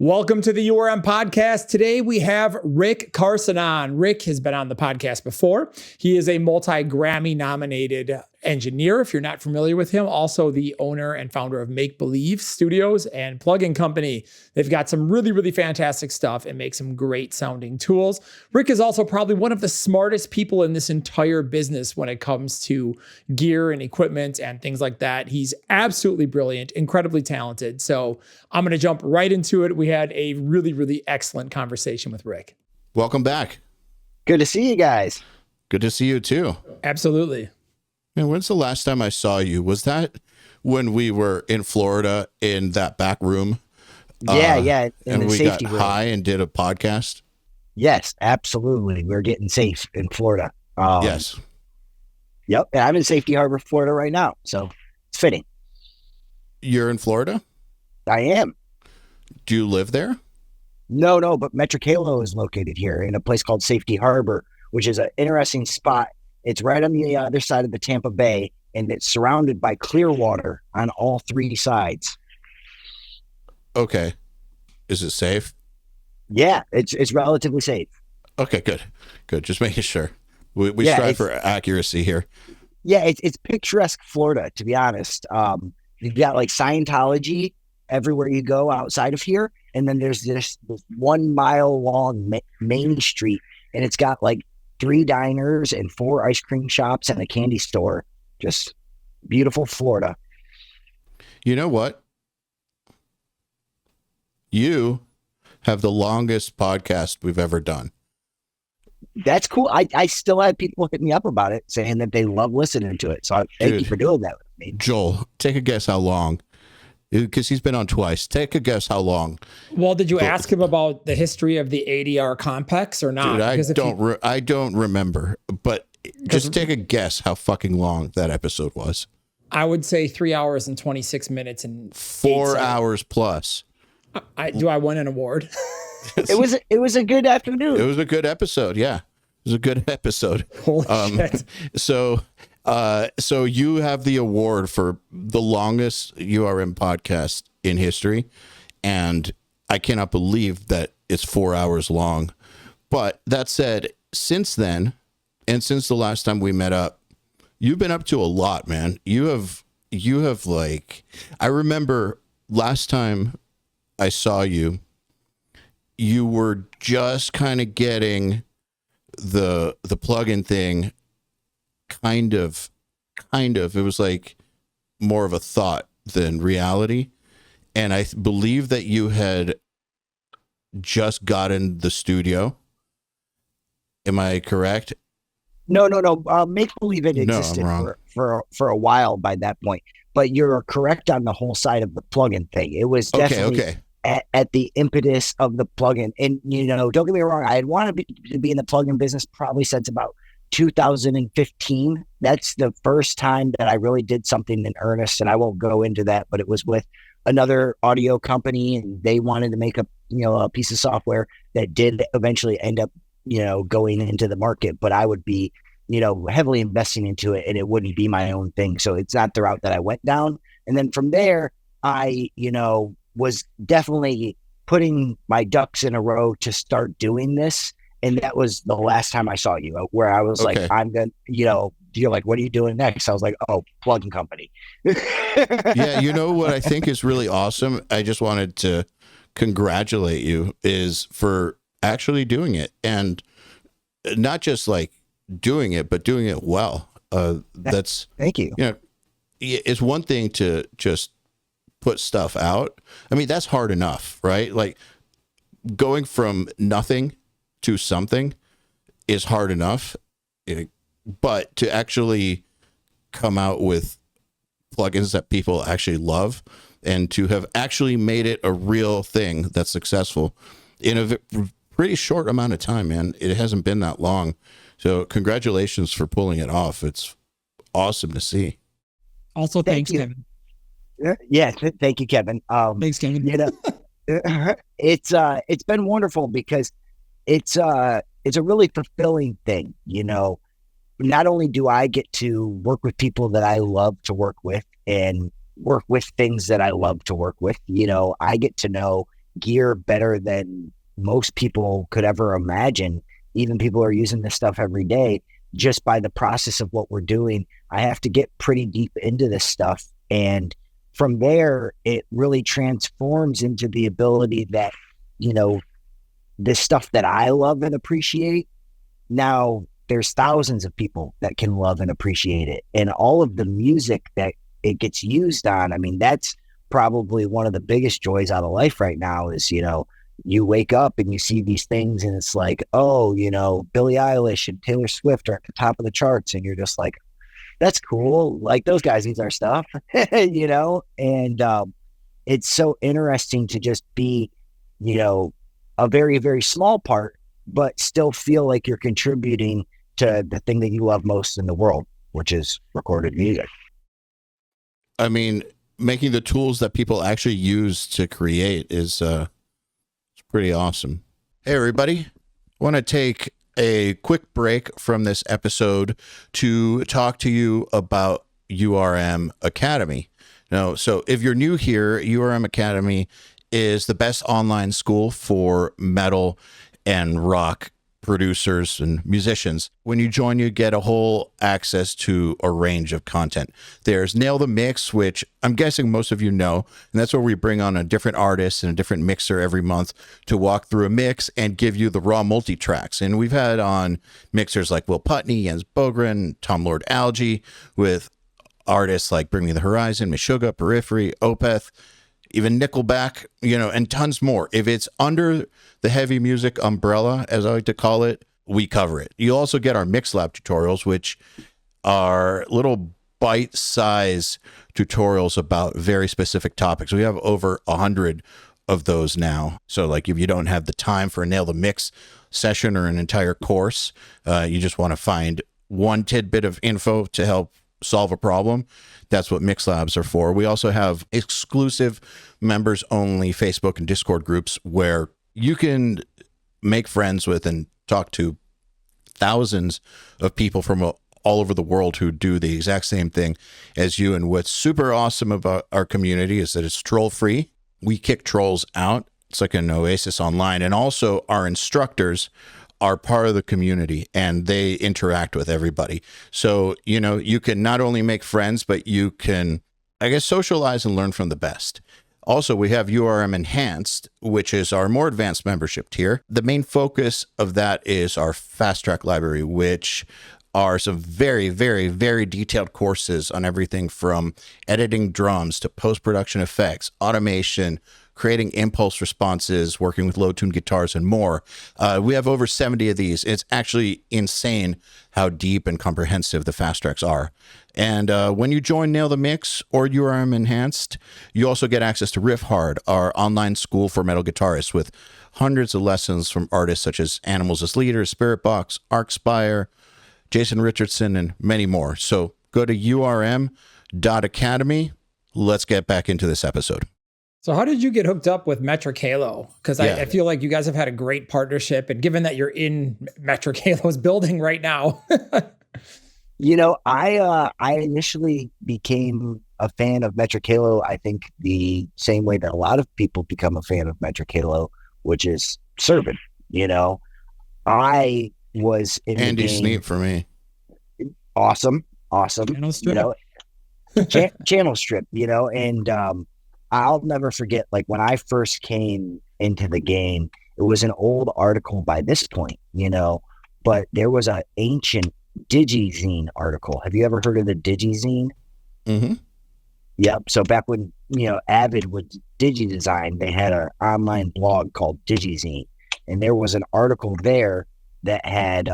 Welcome to the URM Podcast. Today we have Rick Carson on. Rick has been on the podcast before. He is a multi-Grammy nominated engineer, if you're not familiar with him. Also the owner and founder of Make Believe Studios and plugin company. They've got some really, really fantastic stuff and make some great sounding tools. Rick is also probably one of the smartest people in this entire business when it comes to gear and equipment and things like that. He's absolutely brilliant, incredibly talented. So I'm going to jump right into it. We had a really, really excellent conversation with Rick. Welcome back. Good to see you guys. Good to see you too. Absolutely. Man, when's the last time I saw you? Was that when we were in Florida in that back room? Yeah. And we got high and did a podcast? Yes, absolutely. We're getting safe in Florida. Yes. Yep. And I'm in Safety Harbor, Florida right now. So it's fitting. You're in Florida? I am. Do you live there? No, but Metric Halo is located here in a place called Safety Harbor, which is an interesting spot. It's right on the other side of the Tampa Bay, and it's surrounded by clear water on all three sides. Okay. Is it safe? Yeah, it's relatively safe. Okay, good. Just making sure. We strive for accuracy here. Yeah, it's picturesque Florida, to be honest. You've got like Scientology everywhere you go outside of here, and then there's this 1 mile long main street, and it's got like 3 diners and 4 ice cream shops and a candy store. Just beautiful Florida. You know what? You have the longest podcast we've ever done. That's cool. I still have people hit me up about it saying that they love listening to it. So thank you for doing that with me. Joel, take a guess how long. Because he's been on twice. Take a guess how long. Well, did you ask him about the history of the ADR complex or not? Dude, I don't remember, but just take a guess how fucking long that episode was. I would say 3 hours and 26 minutes and 4 hours plus. Do I win an award? It was a good afternoon. It was a good episode. Yeah, it was a good episode. Holy shit. So you have the award for the longest URM podcast in history, and I cannot believe that it's 4 hours long. But that said, since then, and since the last time we met up, you've been up to a lot, man. You have like, I remember last time I saw you, you were just kind of getting the plugin thing. Kind of. It was like more of a thought than reality. And I believe that you had just gotten the studio. Am I correct? No. Make Believe it existed for a while by that point. But you're correct on the whole side of the plugin thing. It was definitely at the impetus of the plugin. And, don't get me wrong, I had wanted to be in the plugin business probably since about 2015. That's the first time that I really did something in earnest, and I won't go into that, but it was with another audio company, and they wanted to make a piece of software that did eventually end up going into the market, but I would be heavily investing into it, and it wouldn't be my own thing. So it's not the route that I went down. And then from there, I was definitely putting my ducks in a row to start doing this. And that was the last time I saw you, where I was like, I'm going to, you're like, what are you doing next? I was like, plugin company. Yeah. You know what I think is really awesome? I just wanted to congratulate you is for actually doing it, and not just like doing it, but doing it well. That's thank you. It's one thing to just put stuff out. I mean, that's hard enough, right? Like going from nothing to something is hard enough, but to actually come out with plugins that people actually love and to have actually made it a real thing that's successful in a pretty short amount of time, man. It hasn't been that long. So congratulations for pulling it off. It's awesome to see. Also, thanks, Kevin. Yeah, thank you, Kevin. Thanks, Kevin. It's been wonderful because it's a really fulfilling thing. Not only do I get to work with people that I love to work with and work with things that I love to work with, I get to know gear better than most people could ever imagine. Even people are using this stuff every day. Just by the process of what we're doing, I have to get pretty deep into this stuff. And from there, it really transforms into the ability that, this stuff that I love and appreciate, now there's thousands of people that can love and appreciate it. And all of the music that it gets used on, I mean, that's probably one of the biggest joys out of life right now is, you wake up and you see these things and it's like, oh, Billie Eilish and Taylor Swift are at the top of the charts. And you're just like, that's cool. Like, those guys use our stuff, and it's so interesting to just be, a very, very small part, but still feel like you're contributing to the thing that you love most in the world, which is recorded music. I mean, making the tools that people actually use to create is it's pretty awesome. Hey, everybody. I want to take a quick break from this episode to talk to you about URM Academy. Now, so if you're new here, URM Academy is the best online school for metal and rock producers and musicians. When you join, you get a whole access to a range of content. There's Nail the Mix, which I'm guessing most of you know, and that's where we bring on a different artist and a different mixer every month to walk through a mix and give you the raw multi-tracks. And we've had on mixers like Will Putney, Jens Bogren, Tom Lord Alge, with artists like Bring Me the Horizon, Meshuggah, Periphery, Opeth, even Nickelback, and tons more. If it's under the heavy music umbrella, as I like to call it, we cover it. You also get our Mix Lab tutorials, which are little bite-size tutorials about very specific topics. We have over 100 of those now. So like if you don't have the time for a Nail the Mix session or an entire course, you just want to find one tidbit of info to help solve a problem, that's what Mix Labs are for. We also have exclusive members only Facebook and Discord groups where you can make friends with and talk to thousands of people from all over the world who do the exact same thing as you. And what's super awesome about our community is that it's troll free. We kick trolls out. It's like an oasis online. And also our instructors are part of the community and they interact with everybody. So, you can not only make friends, but you can, socialize and learn from the best. Also, we have URM Enhanced, which is our more advanced membership tier. The main focus of that is our Fast Track library, which are some very, very, very detailed courses on everything from editing drums to post-production effects, automation, creating impulse responses, working with low-tuned guitars, and more. We have over 70 of these. It's actually insane how deep and comprehensive the Fast Tracks are. And when you join Nail the Mix or URM Enhanced, you also get access to Riff Hard, our online school for metal guitarists with hundreds of lessons from artists such as Animals as Leaders, Spirit Box, Arcspire, Jason Richardson, and many more. So go to urm.academy. Let's get back into this episode. So how did you get hooked up with Metric Halo? Because I feel like you guys have had a great partnership. And given that you're in Metric Halo's building right now. I initially became a fan of Metric Halo, I think the same way that a lot of people become a fan of Metric Halo, which is Servant. I was in Andy Sneap for me. Awesome. Channel strip. Channel strip, and I'll never forget, like when I first came into the game, it was an old article by this point, but there was an ancient DigiZine article. Have you ever heard of the DigiZine? Mm-hmm. Yep. So back when, Avid would DigiDesign, they had an online blog called DigiZine. And there was an article there that had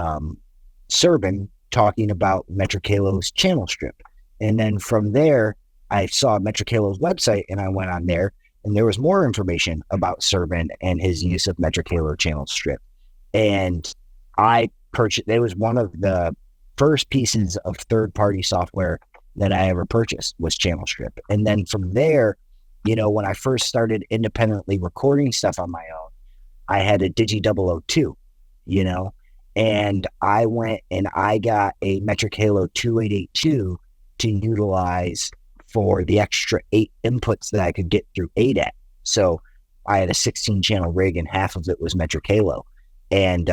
Serban talking about Metric Halo's channel strip. And then from there, I saw Metric Halo's website and I went on there and there was more information about Serban and his use of Metric Halo channel strip. And I purchased, it was one of the first pieces of third-party software that I ever purchased was channel strip. And then from there, when I first started independently recording stuff on my own, I had a Digi 002, and I went and I got a Metric Halo 2882 to utilize for the extra 8 inputs that I could get through ADAT. So I had a 16 channel rig and half of it was metric halo. And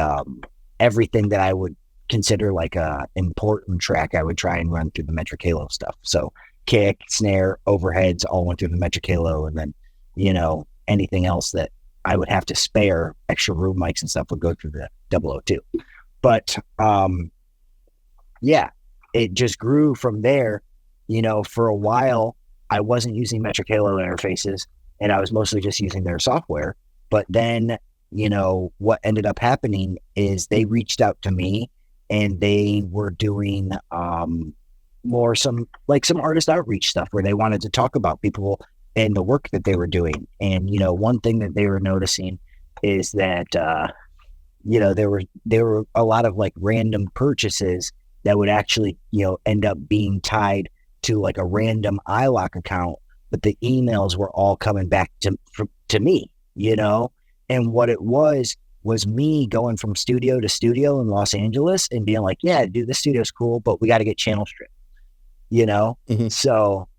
everything that I would consider like a important track, I would try and run through the metric halo stuff. So kick, snare, overheads all went through the metric halo. And then, you know, anything else that I would have to spare, extra room mics and stuff, would go through the 002. But yeah, it just grew from there. You know, for a while, I wasn't using metric halo interfaces and I was mostly just using their software. But then, you know, what ended up happening is they reached out to me and they were doing more some artist outreach stuff where they wanted to talk about people and the work that they were doing. And, you know, one thing that they were noticing is that, you know, there were a lot of like random purchases that would actually, you know, end up being tied to like a random iLock account, but the emails were all coming back to me, you know? And what it was me going from studio to studio in Los Angeles and being like, yeah, dude, this studio's cool, but we got to get channel strip, you know? Mm-hmm. So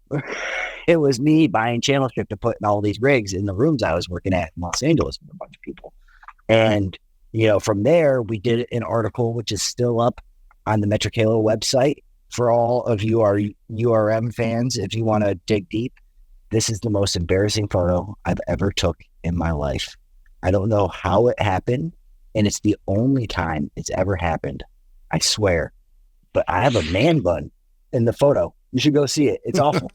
it was me buying channel strip to put in all these rigs in the rooms I was working at in Los Angeles with a bunch of people. And, you know, from there, we did an article, which is still up on the Metric Halo website for all of you our URM fans. If you want to dig deep, this is the most embarrassing photo I've ever took in my life. I don't know how it happened, and it's the only time it's ever happened, I swear. But I have a man bun in the photo. You should go see it. It's awful.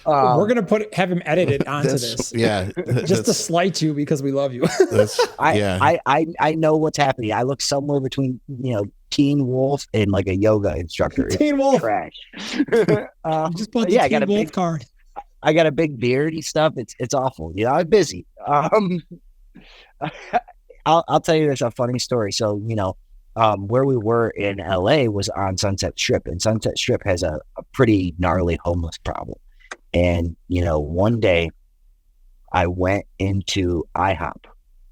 We're gonna have him edit it onto this. Yeah, just to slight you because we love you. I know what's happening. I look somewhere between, you know, Teen Wolf and like a yoga instructor. Teen Wolf, trash. Just put the Teen Wolf card. I got a big beard and stuff. It's awful. You know, I'm busy. I'll tell you, there's a funny story. So, you know, where we were in LA was on Sunset Strip, and Sunset Strip has a pretty gnarly homeless problem. And, you know, one day I went into IHOP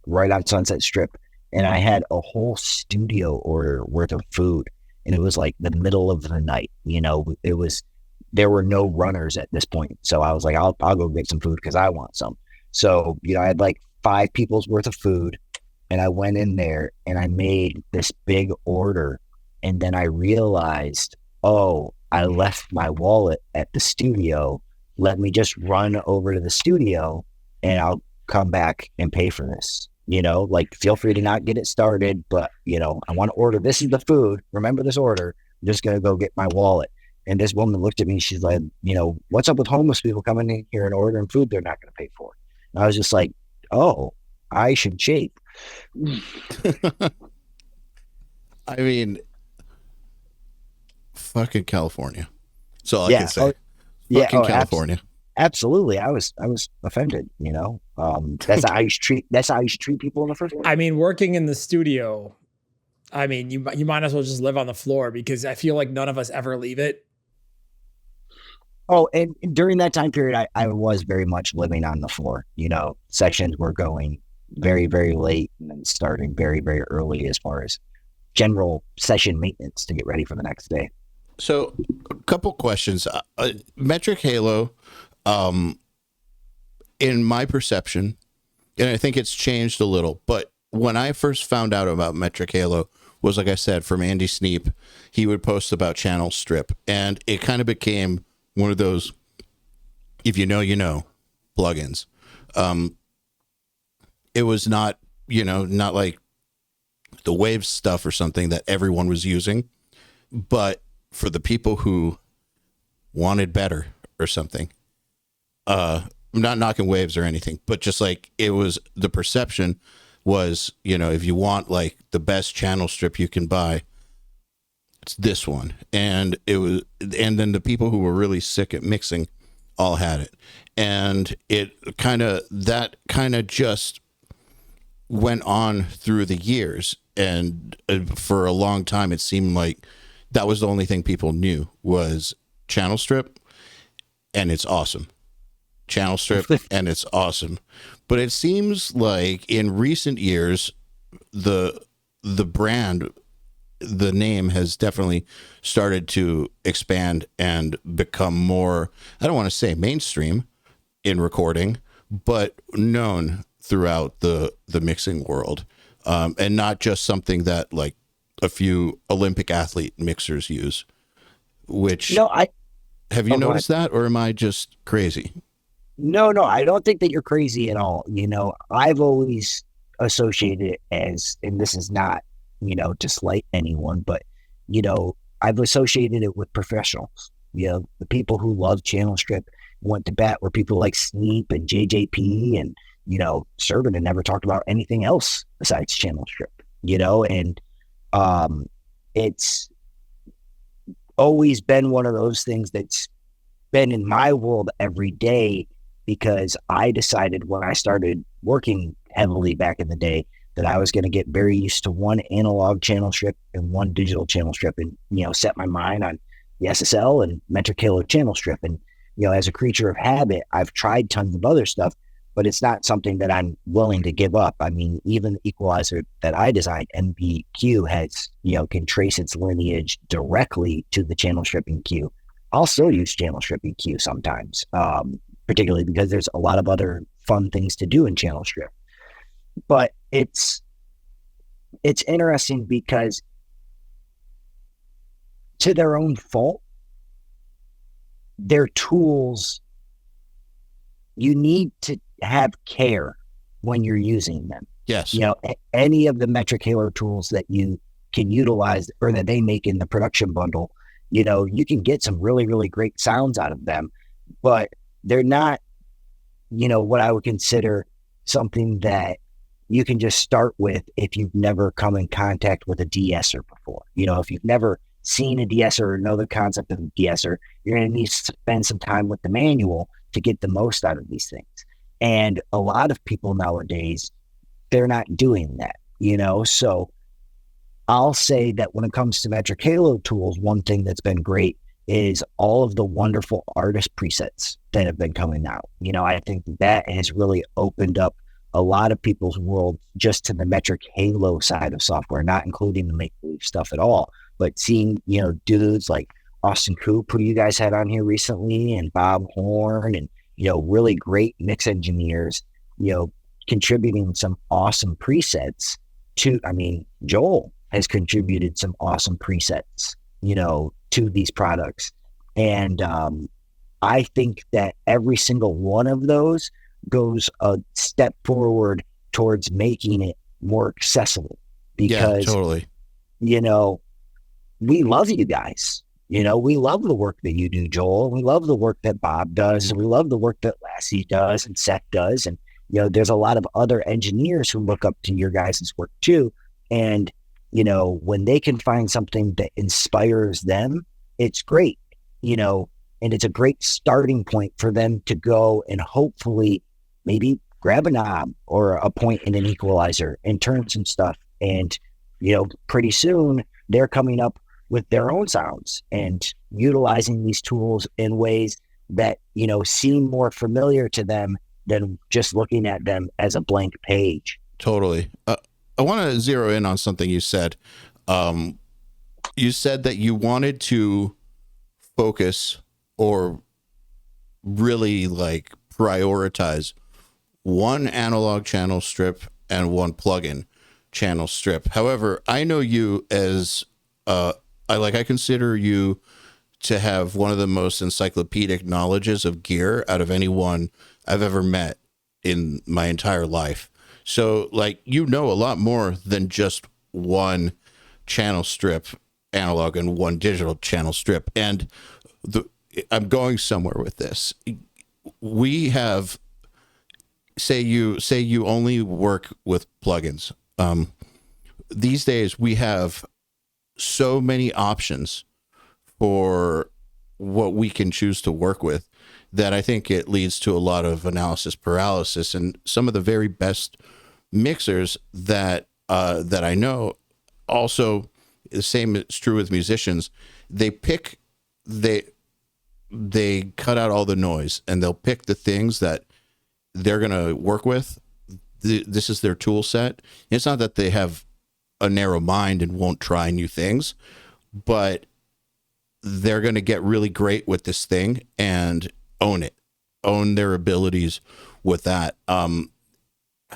right on Sunset Strip and I had a whole studio order worth of food. And it was like the middle of the night, you know, there were no runners at this point. So I was like, I'll go get some food because I want some. So, you know, I had like 5 people's worth of food and I went in there and I made this big order. And then I realized, oh, I left my wallet at the studio. Let me just run over to the studio and I'll come back and pay for this. You know, like, feel free to not get it started, but, you know, I want to order. This is the food. Remember this order. I'm just going to go get my wallet. And this woman looked at me. She's like, you know, what's up with homeless people coming in here and ordering food they're not going to pay for? And I was just like, oh, I should shape. I mean, fucking California. That's all I can say. Fucking California. Absolutely. I was offended, you know. That's how you should treat people in the first place. I mean, working in the studio, I mean, you might as well just live on the floor because I feel like none of us ever leave it. Oh, and during that time period, I was very much living on the floor. You know, sessions were going very, very late and then starting very, very early as far as general session maintenance to get ready for the next day. So a couple questions. Metric Halo, in my perception, and I think it's changed a little, but when I first found out about Metric Halo was, like I said, from Andy Sneap. He would post about channel strip, and it kind of became one of those, if you know, you know, plugins. It was not, you know, not like the Waves stuff or something that everyone was using, but for the people who wanted better or something, I'm not knocking Waves or anything, but just like it was, the perception was, you know, if you want like the best channel strip you can buy, it's this one. And it was, and then the people who were really sick at mixing all had it. And it kind of, that kind of just went on through the years. And for a long time, it seemed like that was the only thing people knew was channel strip, and it's awesome. Channel strip, and it's awesome. But it seems like in recent years, the brand, the name has definitely started to expand and become more, I don't want to say mainstream in recording, but known throughout the mixing world, and not just something that like a few Olympic athlete mixers use. Which have you noticed that, or am I just crazy? No, I don't think that you're crazy at all. I've always associated it as, and this is not, to slight anyone, but, I've associated it with professionals. The people who love channel strip, went to bat were people like Sneap and JJP and, Servant, and never talked about anything else besides channel strip, and it's always been one of those things that's been in my world every day, because I decided when I started working heavily back in the day that I was going to get very used to one analog channel strip and one digital channel strip, and, set my mind on the SSL and metric halo channel strip. And, as a creature of habit, I've tried tons of other stuff, but it's not something that I'm willing to give up. I mean, even the equalizer that I designed, MBQ, has, can trace its lineage directly to the channel stripping queue. I'll still use channel stripping queue sometimes, particularly because there's a lot of other fun things to do in channel strip. But it's interesting because, to their own fault, their tools, you need to have care when you're using them. Yes. Any of the metric halo tools that you can utilize or that they make in the production bundle, you can get some really, really great sounds out of them, but they're not, what I would consider something that you can just start with if you've never come in contact with a de-esser before. If you've never seen a de-esser or know the concept of a de-esser, you're going to need to spend some time with the manual to get the most out of these things. And a lot of people nowadays, they're not doing that, So I'll say that when it comes to metric halo tools, one thing that's been great is all of the wonderful artist presets that have been coming out. I think that has really opened up a lot of people's world just to the metric halo side of software, not including the make-believe stuff at all, but seeing, dudes like Austin Coop, who you guys had on here recently, and Bob Horn, and, really great mix engineers, contributing some awesome presets to, Joel has contributed some awesome presets, to these products. And I think that every single one of those goes a step forward towards making it more accessible, because, totally. We love you guys. We love the work that you do, Joel. We love the work that Bob does. And we love the work that Lassie does and Seth does. And, there's a lot of other engineers who look up to your guys' work too. And, when they can find something that inspires them, it's great, and it's a great starting point for them to go and hopefully maybe grab a knob or a point in an equalizer and turn some stuff. And, pretty soon they're coming up with their own sounds and utilizing these tools in ways that, seem more familiar to them than just looking at them as a blank page. Totally. I want to zero in on something you said. You said that you wanted to focus or really like prioritize one analog channel strip and one plugin channel strip. However, I know you as I consider you to have one of the most encyclopedic knowledges of gear out of anyone I've ever met in my entire life. So like, a lot more than just one channel strip analog and one digital channel strip. And I'm going somewhere with this. We have, say you only work with plugins. These days we have so many options for what we can choose to work with that I think it leads to a lot of analysis paralysis. And some of the very best mixers that I know, also the same is true with musicians. They cut out all the noise and they'll pick the things that they're going to work with. This is their tool set. It's not that they have a narrow mind and won't try new things, but they're going to get really great with this thing and own their abilities with that.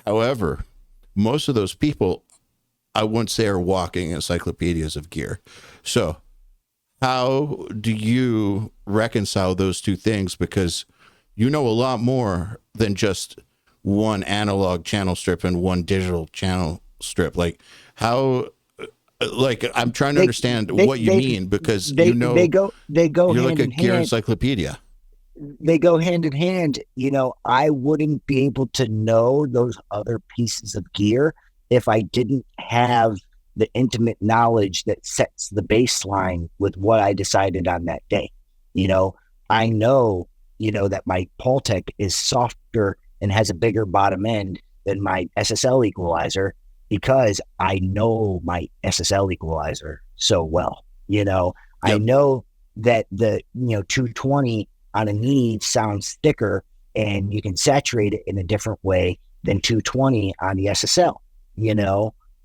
However, most of those people, I wouldn't say are walking encyclopedias of gear. So how do you reconcile those two things? Because you know a lot more than just one analog channel strip and one digital channel strip. Like how, like, I'm trying to understand what you mean, because they go you're hand like a in gear hand. encyclopedia. They go hand in hand. I wouldn't be able to know those other pieces of gear if I didn't have the intimate knowledge that sets the baseline with what I decided on that day. I know, that my Paultec is softer and has a bigger bottom end than my SSL equalizer, because I know my SSL equalizer so well. I know that the 220 on a Neve sounds thicker, and you can saturate it in a different way than 220 on the SSL.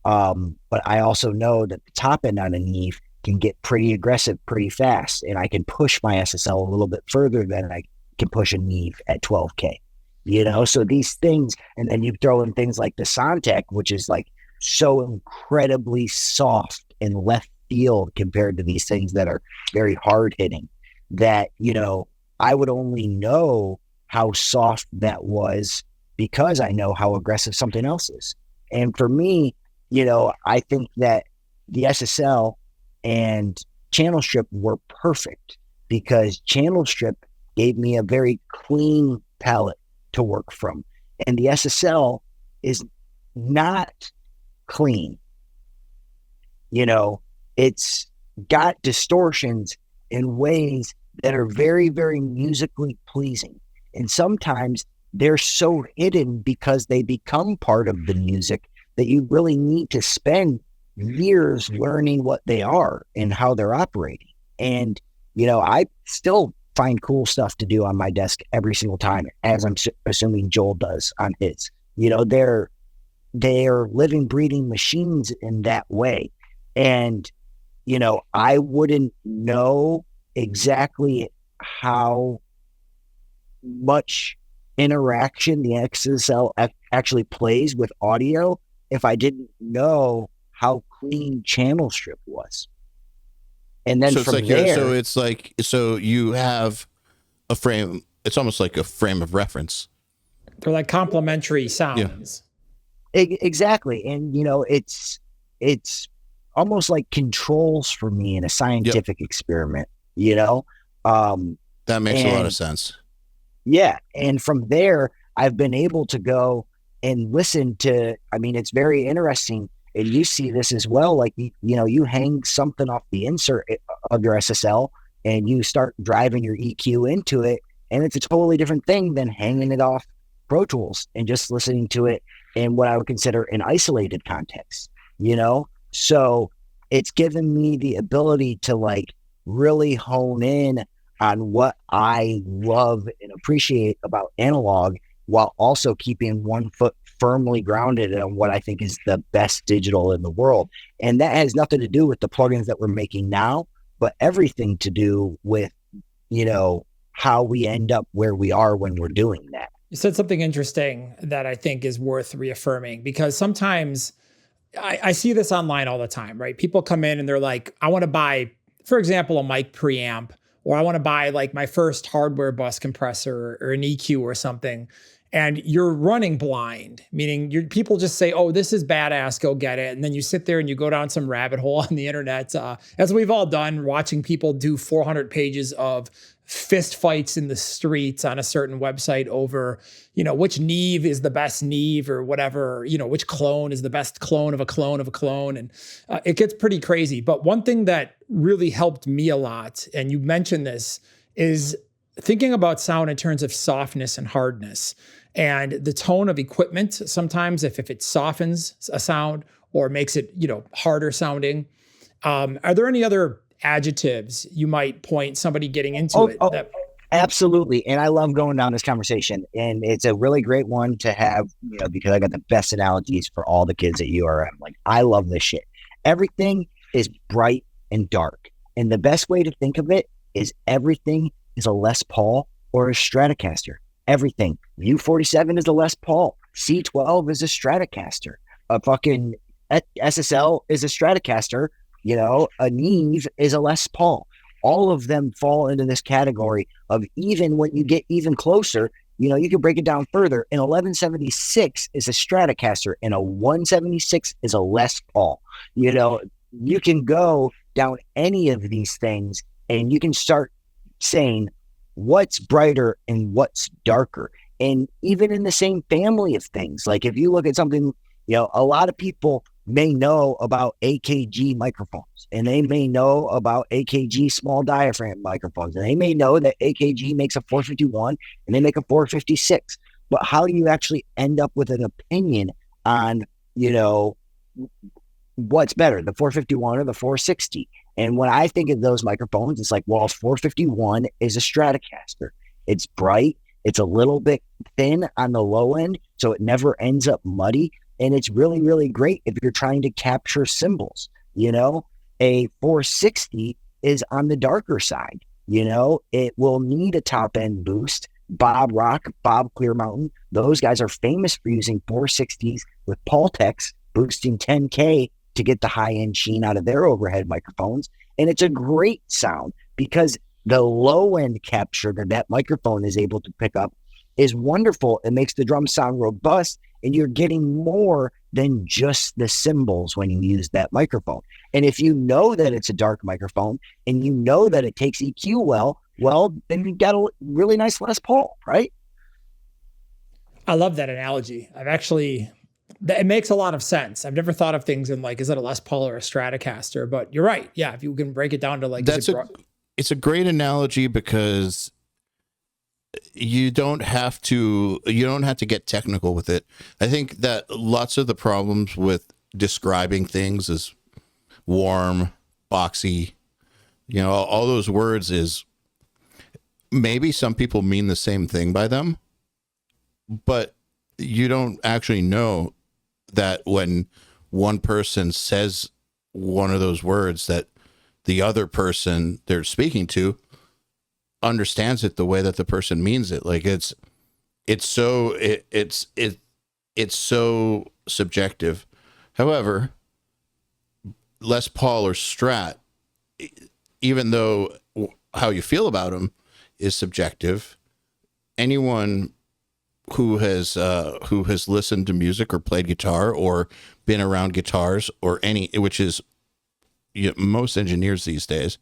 But I also know that the top end on a Neve can get pretty aggressive pretty fast, and I can push my SSL a little bit further than I can push a Neve at 12K. So these things, and then you throw in things like the Sontec, which is like so incredibly soft and left field compared to these things that are very hard hitting, that, I would only know how soft that was because I know how aggressive something else is. And for me, I think that the SSL and channel strip were perfect, because channel strip gave me a very clean palette to work from. And the SSL is not clean. It's got distortions in ways that are very, very musically pleasing. And sometimes they're so hidden because they become part of the music that you really need to spend years learning what they are and how they're operating. And, I still find cool stuff to do on my desk every single time, as I'm assuming Joel does on his. They're living, breathing machines in that way. And, I wouldn't know exactly how much interaction the XSL actually plays with audio if I didn't know how clean channel strip was. And then so you have a frame. It's almost like a frame of reference. They're like complementary sounds. Yeah. Exactly. And, it's almost like controls for me in a scientific experiment, That makes a lot of sense. Yeah. And from there, I've been able to go and listen to, it's very interesting. And you see this as well. Like, you hang something off the insert of your SSL and you start driving your EQ into it. And it's a totally different thing than hanging it off Pro Tools and just listening to it in what I would consider an isolated context, So it's given me the ability to like really hone in on what I love and appreciate about analog, while also keeping one foot firmly grounded on what I think is the best digital in the world. And that has nothing to do with the plugins that we're making now, but everything to do with, how we end up where we are when we're doing that. You said something interesting that I think is worth reaffirming, because sometimes I see this online all the time, right? People come in and they're like, I want to buy, for example, a mic preamp, or I want to buy like my first hardware bus compressor or an EQ or something. And you're running blind, meaning people just say, oh, this is badass, go get it. And then you sit there and you go down some rabbit hole on the internet, as we've all done, watching people do 400 pages of fist fights in the streets on a certain website over, which Neve is the best Neve or whatever, which clone is the best clone of a clone of a clone. And it gets pretty crazy. But one thing that really helped me a lot, and you mentioned this, is thinking about sound in terms of softness and hardness. And the tone of equipment, sometimes if it softens a sound or makes it, harder sounding. Are there any other adjectives you might point somebody getting into it? Absolutely. And I love going down this conversation. And it's a really great one to have, because I got the best analogies for all the kids at URM. Like, I love this shit. Everything is bright and dark. And the best way to think of it is everything is a Les Paul or a Stratocaster. Everything. U47 is a Les Paul. C12 is a Stratocaster. A fucking SSL is a Stratocaster. You know, a Neve is a Les Paul. All of them fall into this category of, even when you get even closer, you know, you can break it down further. An 1176 is a Stratocaster and a 176 is a Les Paul. You know, you can go down any of these things and you can start saying what's brighter and what's darker. And even in the same family of things, like if you look at something, you know, a lot of people may know about AKG microphones, and they may know about AKG small diaphragm microphones, and they may know that AKG makes a 451 and they make a 456. But how do you actually end up with an opinion on, you know, what's better, the 451 or the 460? And when I think of those microphones, it's like, well, 451 is a Stratocaster. It's bright. It's a little bit thin on the low end, so it never ends up muddy. And it's really, really great if you're trying to capture cymbals. You know, a 460 is on the darker side. You know, it will need a top end boost. Bob Rock, Bob Clear Mountain, those guys are famous for using 460s with Paultex, boosting 10K to get the high end sheen out of their overhead microphones. And it's a great sound because the low end capture that microphone is able to pick up is wonderful. It makes the drum sound robust, and you're getting more than just the cymbals when you use that microphone. And if you know that it's a dark microphone and you know that it takes EQ well, then you've got a really nice Les Paul, right? I love that analogy. It makes a lot of sense. I've never thought of things in like, is it a Les Paul or a Stratocaster? But you're right. Yeah, if you can break it down to like, it's a great analogy because you don't have to get technical with it. I think that lots of the problems with describing things is warm, boxy, you know, all those words is maybe some people mean the same thing by them, but you don't actually know that when one person says one of those words that the other person they're speaking to understands it the way that the person means it. Like it's so subjective. However, Les Paul or Strat, even though how you feel about them is subjective, anyone who has listened to music or played guitar or been around guitars or which is, you know, most engineers these days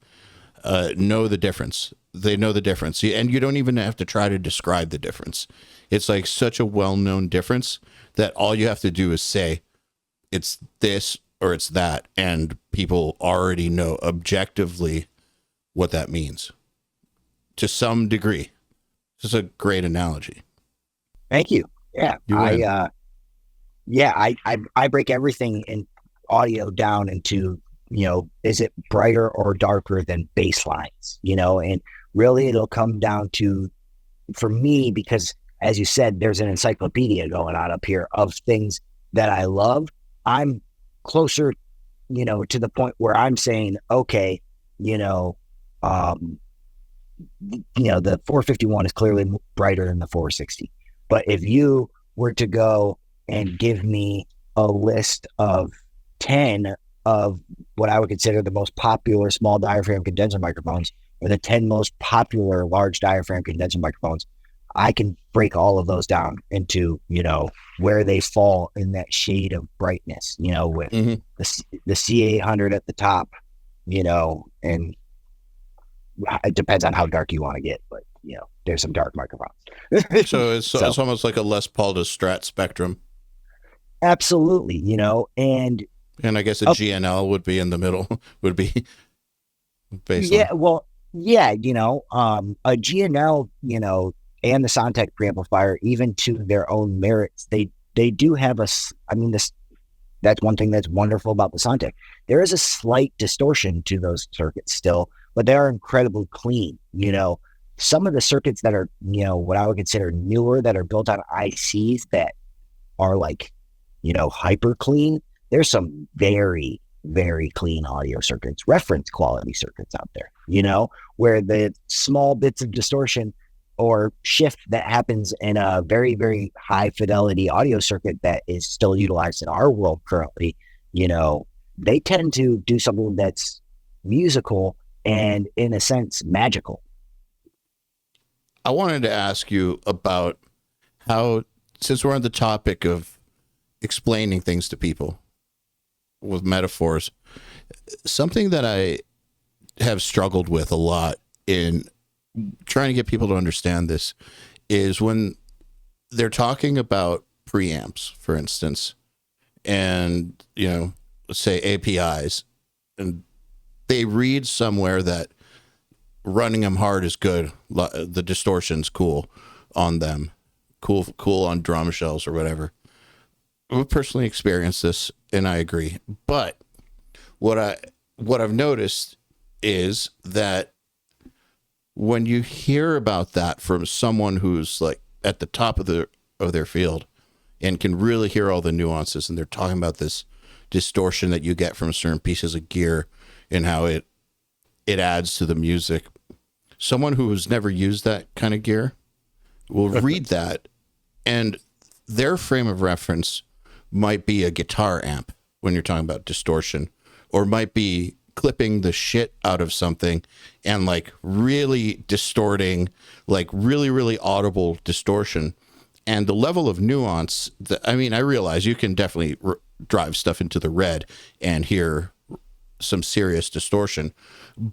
know the difference. They know the difference, and you don't even have to try to describe the difference. It's like such a well-known difference that all you have to do is say it's this or it's that, and people already know objectively what that means to some degree. It's a great analogy. Thank you. Yeah. I break everything in audio down into, you know, is it brighter or darker than bass lines, you know, and really it'll come down to, for me, because as you said, there's an encyclopedia going on up here of things that I love. I'm closer, you know, to the point where I'm saying, okay, the 451 is clearly brighter than the 460. But if you were to go and give me a list of 10 of what I would consider the most popular small diaphragm condenser microphones, or the 10 most popular large diaphragm condenser microphones, I can break all of those down into, you know, where they fall in that shade of brightness, you know, with the C800 at the top, you know, and it depends on how dark you want to get, but, you know, there's some dark microphones. So it's almost like a Les Paul to Strat spectrum. Absolutely, you know, and I guess a GNL would be in the middle, would be based on. Well, yeah, you know, a GNL, you know, and the Soundtech preamplifier, even to their own merits, they do have that's one thing that's wonderful about the Soundtech. There is a slight distortion to those circuits still, but they are incredibly clean. You know, some of the circuits that are, you know, what I would consider newer, that are built on ICs that are like, you know, hyper clean. There's some very, very clean audio circuits, reference quality circuits out there, you know, where the small bits of distortion or shift that happens in a very, very high fidelity audio circuit that is still utilized in our world currently, they tend to do something that's musical and, in a sense, magical. I wanted to ask you about how, since we're on the topic of explaining things to people with metaphors, something that I have struggled with a lot in trying to get people to understand this is when they're talking about preamps, for instance, and, let's say APIs, and they read somewhere that running them hard is good. The distortion's cool on them. Cool on drum shells or whatever. I've personally experienced this and I agree. But what I've noticed is that when you hear about that from someone who's like at the top of their field and can really hear all the nuances, and they're talking about this distortion that you get from certain pieces of gear and how it adds to the music. Someone who has never used that kind of gear will read that, and their frame of reference might be a guitar amp when you're talking about distortion, or might be clipping the shit out of something and like really distorting, like really, really audible distortion. And the level of nuance I realize you can definitely drive stuff into the red and hear some serious distortion,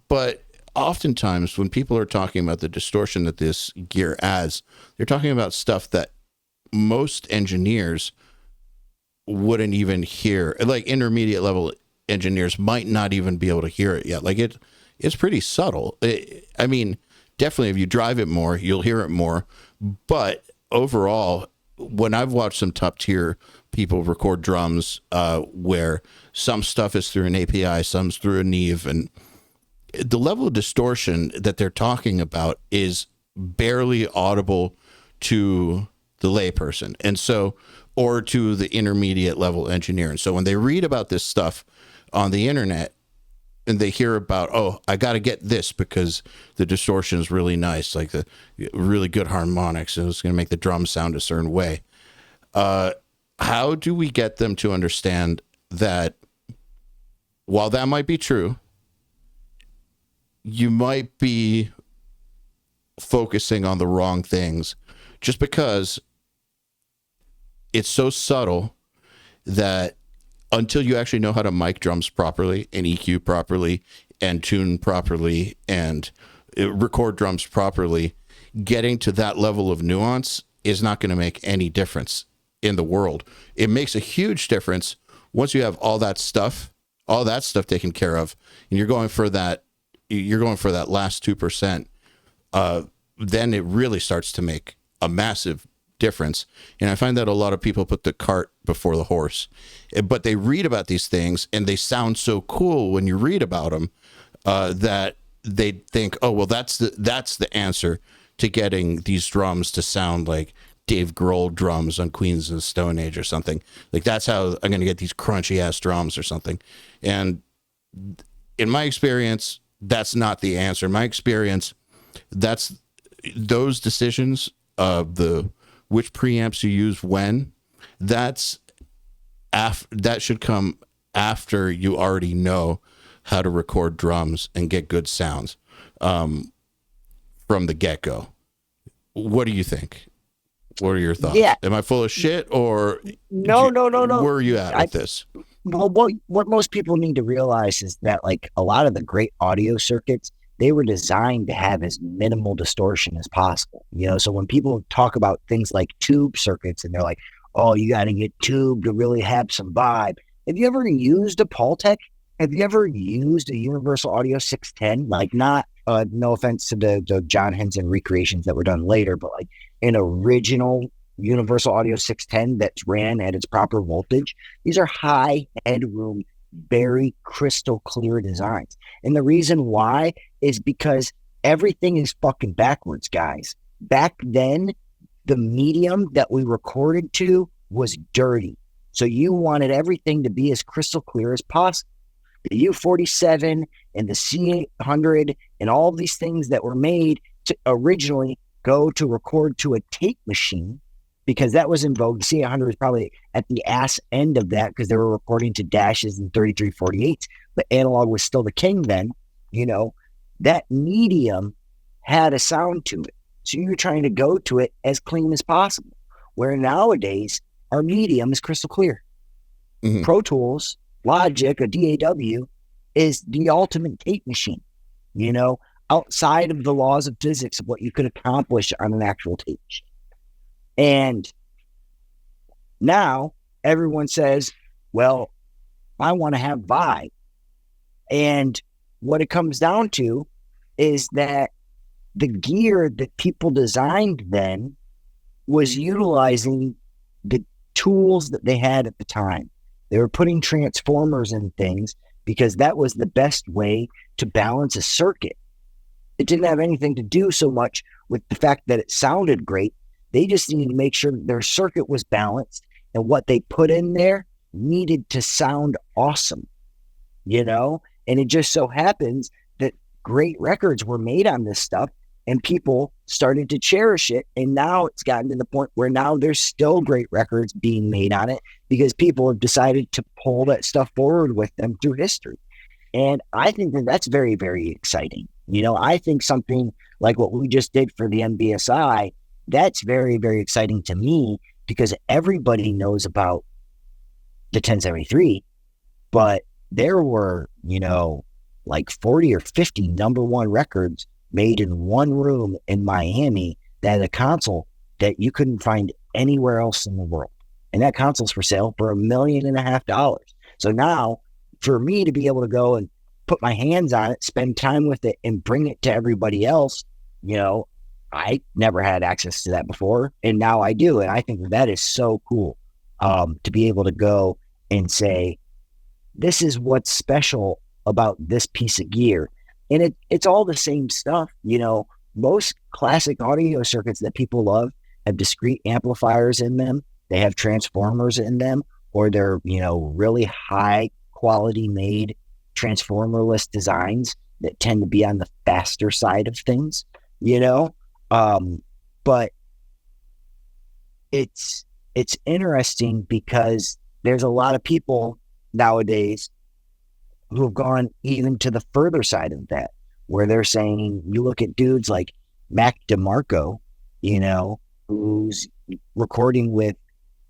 but oftentimes when people are talking about the distortion that this gear adds, they're talking about stuff that most engineers wouldn't even hear. Like intermediate level engineers might not even be able to hear it yet. Like it's pretty subtle. Definitely if you drive it more, you'll hear it more. But overall, when I've watched some top tier people record drums, where some stuff is through an API, some's through a Neve, and the level of distortion that they're talking about is barely audible to the layperson, and so, or to the intermediate level engineer. And so when they read about this stuff on the internet and they hear about, oh, I got to get this because the distortion is really nice, like the really good harmonics, and it's going to make the drum sound a certain way. How do we get them to understand that while that might be true, you might be focusing on the wrong things just because it's so subtle that until you actually know how to mic drums properly and EQ properly and tune properly and record drums properly, getting to that level of nuance is not going to make any difference in the world. It makes a huge difference once you have all that stuff taken care of, and you're going for that last 2%. Then it really starts to make a massive difference. And I find that a lot of people put the cart before the horse, but they read about these things and they sound so cool when you read about them, that they think, oh, well, that's the answer to getting these drums to sound like Dave Grohl drums on Queens of the Stone Age or something. Like, that's how I'm going to get these crunchy ass drums or something. And in my experience, that's not the answer. My experience, that's those decisions of which preamps you use when, that should come after you already know how to record drums and get good sounds, from the get-go. What do you think? What are your thoughts? Yeah. Am I full of shit, or no? Where are you at with this? Well, what most people need to realize is that, like, a lot of the great audio circuits, they were designed to have as minimal distortion as possible. So when people talk about things like tube circuits and they're like, oh, you got to get tube to really have some vibe. Have you ever used a Paultec? Have you ever used a Universal Audio 610? Like, not, no offense to the John Henson recreations that were done later, but like an original Universal Audio 610 that's ran at its proper voltage. These are high headroom, very crystal clear designs. And the reason why is because everything is fucking backwards, guys. Back then, the medium that we recorded to was dirty. So you wanted everything to be as crystal clear as possible. The U47 and the C800 and all these things that were made originally go to record to a tape machine, because that was in vogue. The C800 was probably at the ass end of that because they were recording to dashes and 3348s, but analog was still the king then. That medium had a sound to it. So you're trying to go to it as clean as possible. Where nowadays, our medium is crystal clear. Mm-hmm. Pro Tools, Logic, a DAW is the ultimate tape machine, outside of the laws of physics of what you could accomplish on an actual tape machine. And now everyone says, well, I want to have vibe. And what it comes down to is that the gear that people designed then was utilizing the tools that they had at the time. They were putting transformers in things because that was the best way to balance a circuit. It didn't have anything to do so much with the fact that it sounded great. They just needed to make sure that their circuit was balanced and what they put in there needed to sound awesome, And it just so happens that great records were made on this stuff and people started to cherish it. And now it's gotten to the point where now there's still great records being made on it because people have decided to pull that stuff forward with them through history. And I think that that's very, very exciting. I think something like what we just did for the NBSI, that's very, very exciting to me because everybody knows about the 1073, but there were, like 40 or 50 number one records made in one room in Miami that had a console that you couldn't find anywhere else in the world. And that console's for sale for $1.5 million. So now for me to be able to go and put my hands on it, spend time with it and bring it to everybody else, I never had access to that before. And now I do. And I think that is so cool to be able to go and say, this is what's special about this piece of gear. And it's all the same stuff. Most classic audio circuits that people love have discrete amplifiers in them. They have transformers in them, or they're, really high quality made transformerless designs that tend to be on the faster side of things, but it's interesting because there's a lot of people nowadays who have gone even to the further side of that, where they're saying, you look at dudes like Mac DeMarco, who's recording with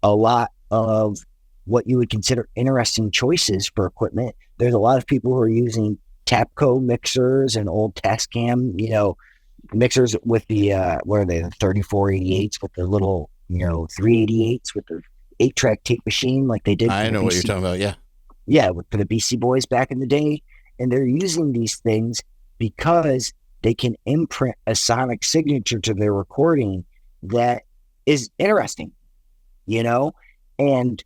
a lot of what you would consider interesting choices for equipment. There's a lot of people who are using Tapco mixers and old Tascam, mixers with the, what are they, the 3488s with the little, 388s with the 8-track tape machine like they did. I know what you're talking about, yeah. Yeah, for the BC Boys back in the day. And they're using these things because they can imprint a sonic signature to their recording that is interesting, And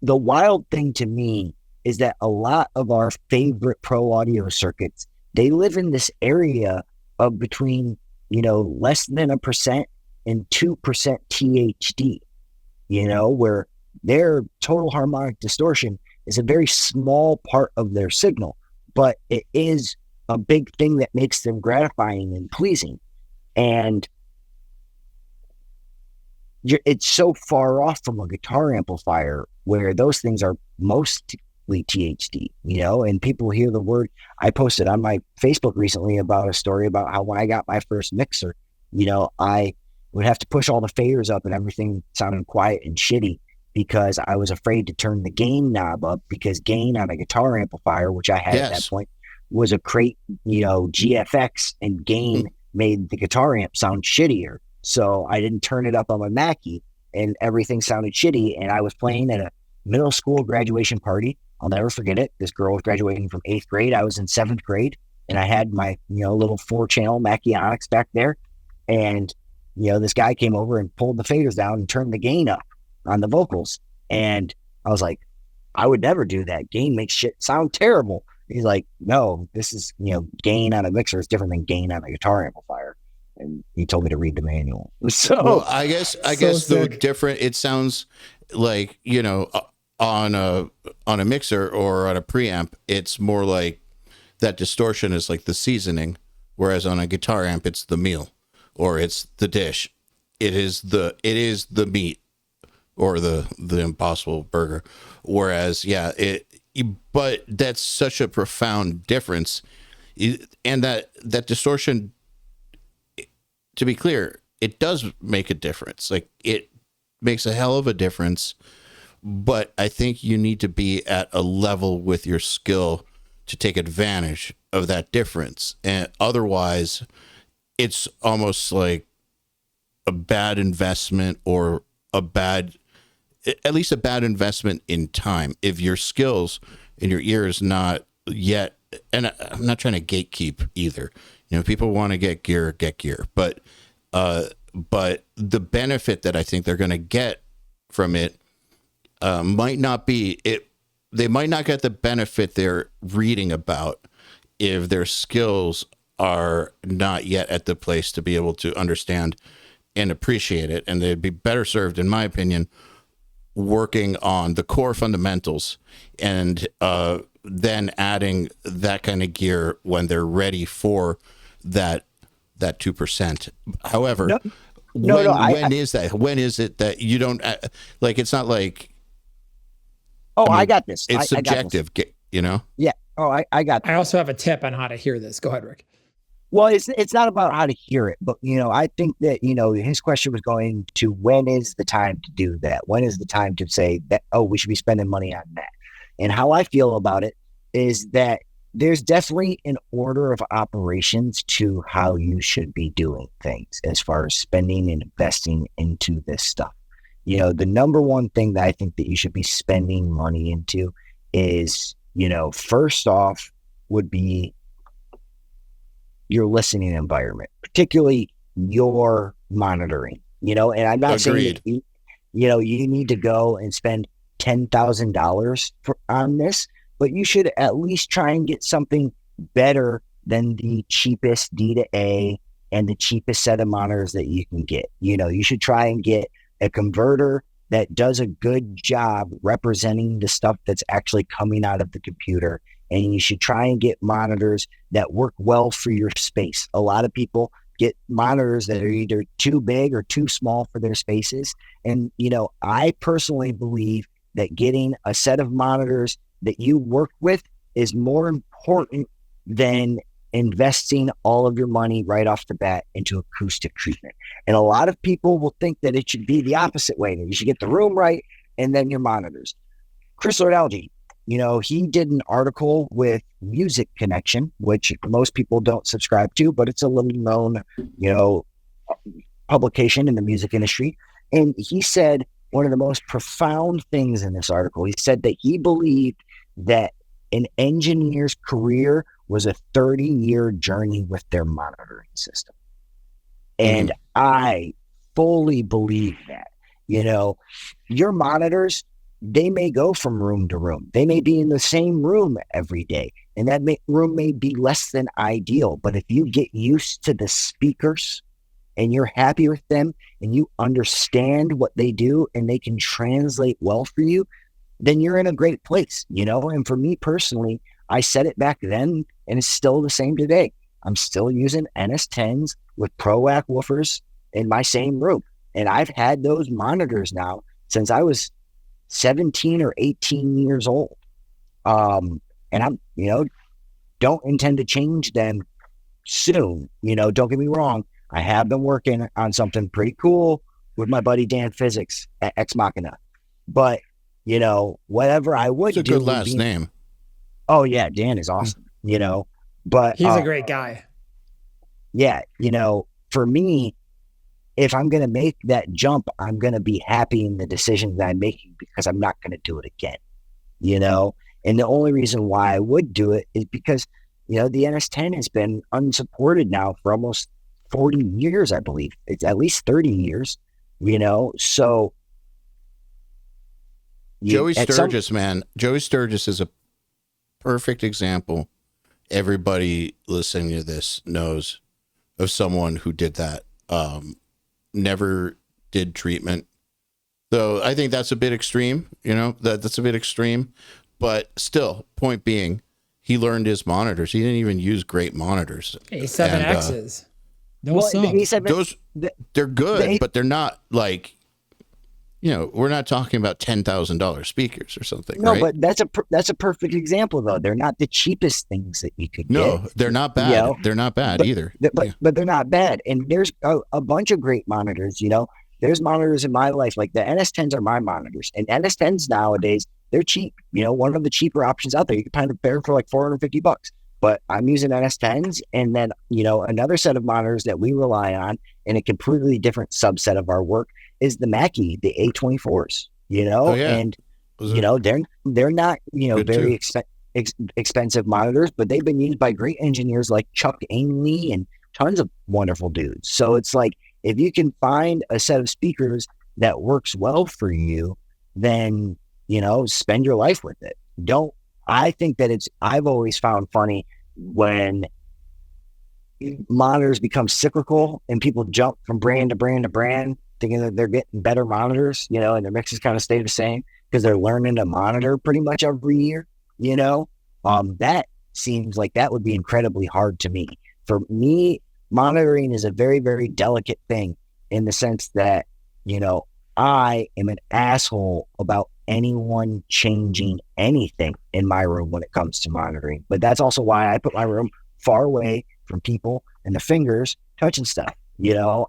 the wild thing to me is that a lot of our favorite pro audio circuits, they live in this area of between, less than 1% and 2% THD, where their total harmonic distortion is a very small part of their signal, but it is a big thing that makes them gratifying and pleasing. And it's so far off from a guitar amplifier where those things are mostly THD, and people hear the word. I posted on my Facebook recently about a story about how when I got my first mixer, I would have to push all the faders up and everything sounded quiet and shitty because I was afraid to turn the gain knob up because gain on a guitar amplifier, which I had at that point, was a crate, GFX, and gain made the guitar amp sound shittier. So I didn't turn it up on my Mackie and everything sounded shitty. And I was playing at a middle school graduation party. I'll never forget it. This girl was graduating from 8th grade. I was in 7th grade and I had my, little 4-channel Mackie Onyx back there. And, this guy came over and pulled the faders down and turned the gain up on the vocals. And I was like, I would never do that. Gain makes shit sound terrible. He's like, no, this is, gain on a mixer is different than gain on a guitar amplifier. And he told me to read the manual. So well, I guess though different, it sounds like, on a mixer or on a preamp, it's more like that distortion is like the seasoning, whereas on a guitar amp, it's the meal. or it's the dish. It is the meat or the Impossible Burger. Whereas, but that's such a profound difference. And that distortion, to be clear, it does make a difference. Like, it makes a hell of a difference, but I think you need to be at a level with your skill to take advantage of that difference. And otherwise, it's almost like a bad investment, or at least a bad investment in time. If your skills and your ear is not yet, and I'm not trying to gatekeep either. People want to get gear, but the benefit that I think they're going to get from it might not be it. They might not get the benefit they're reading about if their skills are not yet at the place to be able to understand and appreciate it. And they'd be better served, in my opinion, working on the core fundamentals and then adding that kind of gear when they're ready for that 2%. However, when is that? When is it that you don't like? It's not like. Oh, I got this. It's subjective, Yeah. Oh, I got this. I also have a tip on how to hear this. Go ahead, Rick. Well, it's not about how to hear it, but I think that his question was going to, when is the time to do that? When is the time to say that? Oh, we should be spending money on that. And how I feel about it is that there's definitely an order of operations to how you should be doing things as far as spending and investing into this stuff. The number one thing that I think that you should be spending money into is, first off would be your listening environment, particularly your monitoring, and I'm not saying that you need to go and spend $10,000 on this, but you should at least try and get something better than the cheapest D to A and the cheapest set of monitors that you can get. You should try and get a converter that does a good job representing the stuff that's actually coming out of the computer. And you should try and get monitors that work well for your space. A lot of people get monitors that are either too big or too small for their spaces. And, I personally believe that getting a set of monitors that you work with is more important than investing all of your money right off the bat into acoustic treatment. And a lot of people will think that it should be the opposite way, that you should get the room right and then your monitors. Chris Lord-Alge, he did an article with Music Connection, which most people don't subscribe to, but it's a little known, publication in the music industry. And he said one of the most profound things in this article. He said that he believed that an engineer's career was a 30-year journey with their monitoring system. And I fully believe that. Your monitors, they may go from room to room. They may be in the same room every day, and that room may be less than ideal. But if you get used to the speakers and you're happy with them and you understand what they do and they can translate well for you, then you're in a great place, And for me personally, I said it back then and it's still the same today. I'm still using NS10s with ProAC woofers in my same room. And I've had those monitors now since I was 17 or 18 years old. And I'm, don't intend to change them soon. Don't get me wrong. I have been working on something pretty cool with my buddy Dan Physics at Ex Machina. But, whatever I would do. It's a good last name. Oh, yeah. Dan is awesome, but he's a great guy. Yeah. For me, if I'm going to make that jump, I'm going to be happy in the decisions that I'm making because I'm not going to do it again, and the only reason why I would do it is because, the NS10 has been unsupported now for almost 40 years, I believe. It's at least 30 years, so. Joey Sturgis, man. Joey Sturgis is a perfect example. Everybody listening to this knows of someone who did that. Never did treatment. So I think that's a bit extreme, that's a bit extreme, but still, point being, he learned his monitors. He didn't even use great monitors. A7Xs. No sub. Those, they're good, but they're not like, we're not talking about $10,000 speakers or something. No, right? but that's a perfect example though. They're not the cheapest things that you could get. No, they're not bad. They're not bad either. But they're not bad. And there's a bunch of great monitors. There's monitors in my life, like the NS10s are my monitors, and NS10s nowadays, they're cheap. One of the cheaper options out there. You can find a pair for like $450. But I'm using NS10s, and then another set of monitors that we rely on in a completely different subset of our work is the Mackie, the A24s. And they're not very expensive monitors, but they've been used by great engineers like Chuck Ainley and tons of wonderful dudes. So it's like, if you can find a set of speakers that works well for you, then spend your life with it. I think that I've always found funny when monitors become cyclical and people jump from brand to brand to brand, thinking that they're getting better monitors, and their mixes kind of stay the same because they're learning to monitor pretty much every year, that seems like that would be incredibly hard to me. For me, monitoring is a very, very delicate thing in the sense that, I am an asshole about anyone changing anything in my room when it comes to monitoring. But that's also why I put my room far away from people and the fingers touching stuff.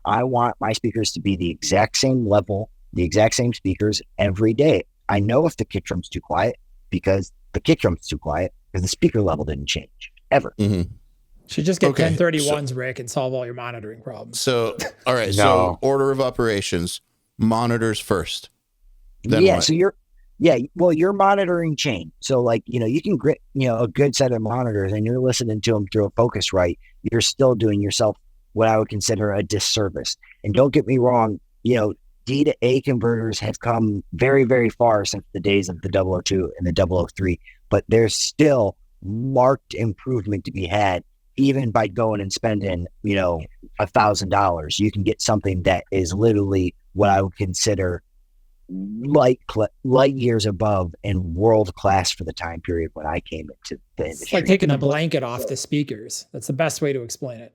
I want my speakers to be the exact same level, the exact same speakers every day. I know if the kick drum's too quiet because the kick drum's too quiet because the speaker level didn't change ever. Mm-hmm. Should just get 1031s, Rick, and solve all your monitoring problems. So, all right. No. So order of operations, monitors first. Then what? So you're monitoring chain. So like, you can get, a good set of monitors and you're listening to them through a Focusrite. You're still doing yourself what I would consider a disservice. And don't get me wrong, D to A converters have come very, very far since the days of the 002 and the 003, but there's still marked improvement to be had. Even by going and spending, $1,000, you can get something that is literally what I would consider light years above and world class for the time period when I came into the industry. It's like taking a blanket off the speakers. That's the best way to explain it.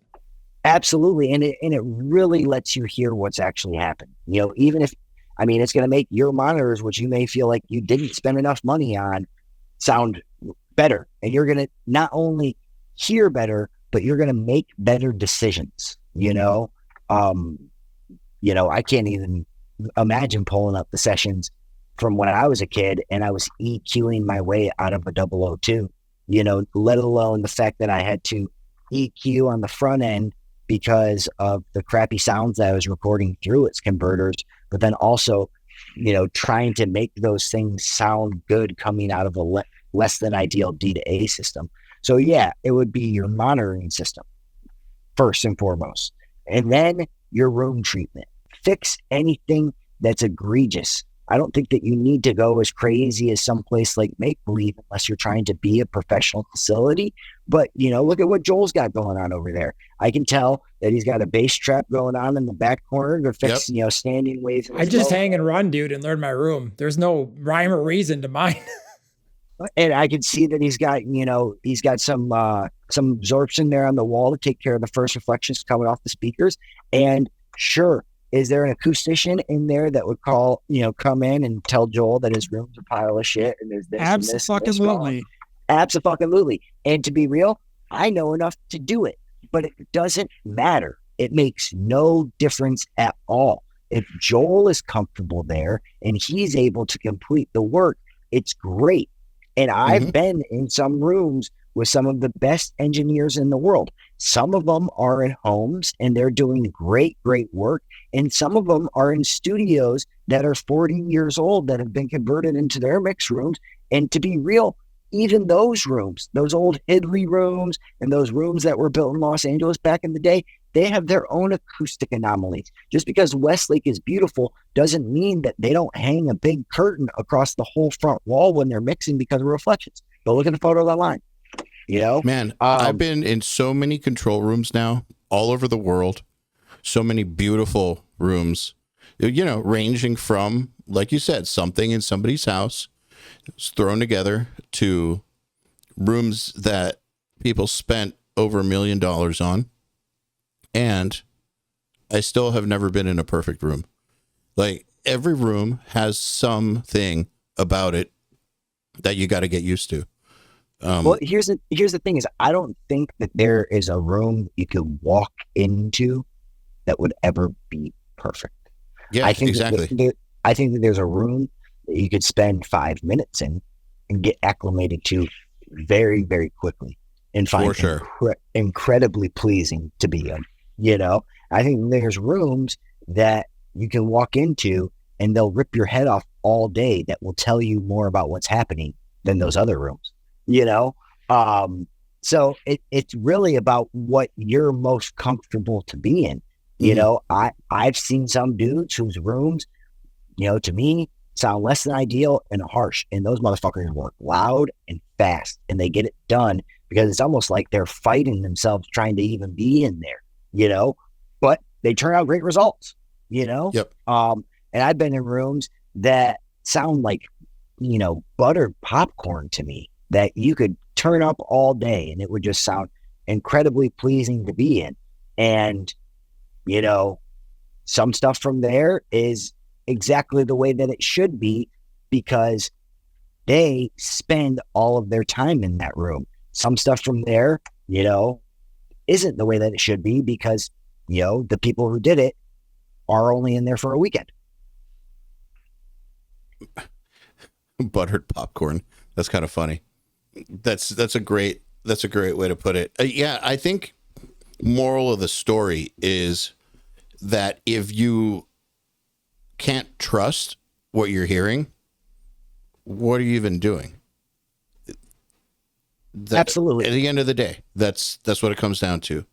Absolutely, and it really lets you hear what's actually happened. Even if, it's going to make your monitors, which you may feel like you didn't spend enough money on, sound better, and you're going to not only hear better, but you're going to make better decisions. I can't even imagine pulling up the sessions from when I was a kid and I was EQing my way out of a 002, let alone the fact that I had to EQ on the front end because of the crappy sounds that I was recording through its converters, but then also, trying to make those things sound good coming out of a less than ideal D to A system. So yeah, it would be your monitoring system first and foremost, and then your room treatment. Fix anything that's egregious. I don't think that you need to go as crazy as someplace like Make Believe unless you're trying to be a professional facility. But, look at what Joel's got going on over there. I can tell that he's got a bass trap going on in the back corner to fix, standing waves. I just hang and run, dude, and learn my room. There's no rhyme or reason to mine. And I can see that he's got some absorption there on the wall to take care of the first reflections coming off the speakers. And sure, is there an acoustician in there that would come in and tell Joel that his room's a pile of shit and there's this Absolutely. Absolutely. And to be real, I know enough to do it, but it doesn't matter. It makes no difference at all. If Joel is comfortable there and he's able to complete the work, it's great. And I've been in some rooms with some of the best engineers in the world. Some of them are in homes and they're doing great, great work. And some of them are in studios that are 40 years old that have been converted into their mix rooms. And to be real, even those rooms, those old Hidley rooms and those rooms that were built in Los Angeles back in the day, they have their own acoustic anomalies. Just because Westlake is beautiful doesn't mean that they don't hang a big curtain across the whole front wall when they're mixing because of reflections. Go look at the photo online. Man, I've been in so many control rooms now all over the world. So many beautiful rooms, ranging from, like you said, something in somebody's house it's thrown together to rooms that people spent over $1 million on. And I still have never been in a perfect room. Like, every room has something about it that you got to get used to. Well, here's the thing is, I don't think that there is a room you could walk into that would ever be perfect. Yeah, I think exactly. I think that there's a room that you could spend 5 minutes in and get acclimated to very, very quickly and find incredibly pleasing to be in. You know, I think there's rooms that you can walk into and they'll rip your head off all day that will tell you more about what's happening than those other rooms, you know? So it's really about what you're most comfortable to be in. You know, I've seen some dudes whose rooms, you know, to me sound less than ideal and harsh. And those motherfuckers work loud and fast and they get it done because it's almost like they're fighting themselves trying to even be in there, you know, but they turn out great results, you know? Yep. And I've been in rooms that sound like, you know, buttered popcorn to me that you could turn up all day and it would just sound incredibly pleasing to be in. And, you know, some stuff from there is exactly the way that it should be because they spend all of their time in that room. Some stuff from there, you know, isn't the way that it should be because, you know, the people who did it are only in there for a weekend. Buttered popcorn. That's kind of funny. That's a great way to put it. Yeah, I think moral of the story is that if you can't trust what you're hearing, what are you even doing? Absolutely. At the end of the day, that's what it comes down to.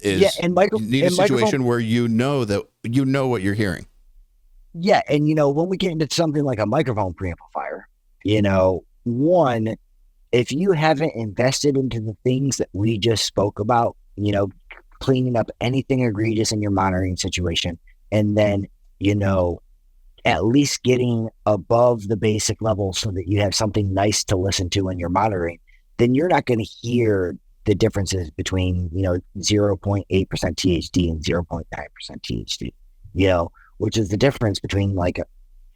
Is yeah, and Michael, you need a situation where you know what you're hearing. Yeah, and you know, when we get into something like a microphone preamplifier, you know, one, if you haven't invested into the things that we just spoke about, you know, cleaning up anything egregious in your monitoring situation, and then, you know, at least getting above the basic level so that you have something nice to listen to when you're monitoring, then you're not going to hear the differences between, you know, 0.8% THD and 0.9% THD, you know, which is the difference between like,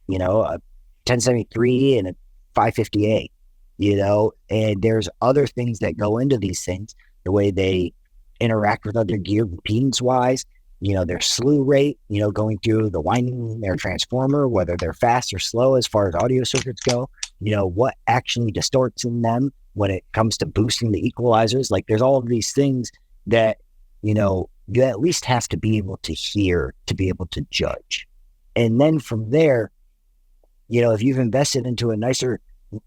you know, a 1073 and a 550A, you know, and there's other things that go into these things, the way they interact with other gear impedance wise, you know, their slew rate, you know, going through the winding in their transformer, whether they're fast or slow as far as audio circuits go, you know, what actually distorts in them when it comes to boosting the equalizers. Like there's all of these things that, you know, you at least have to be able to hear to be able to judge. And then from there, you know, if you've invested into a nicer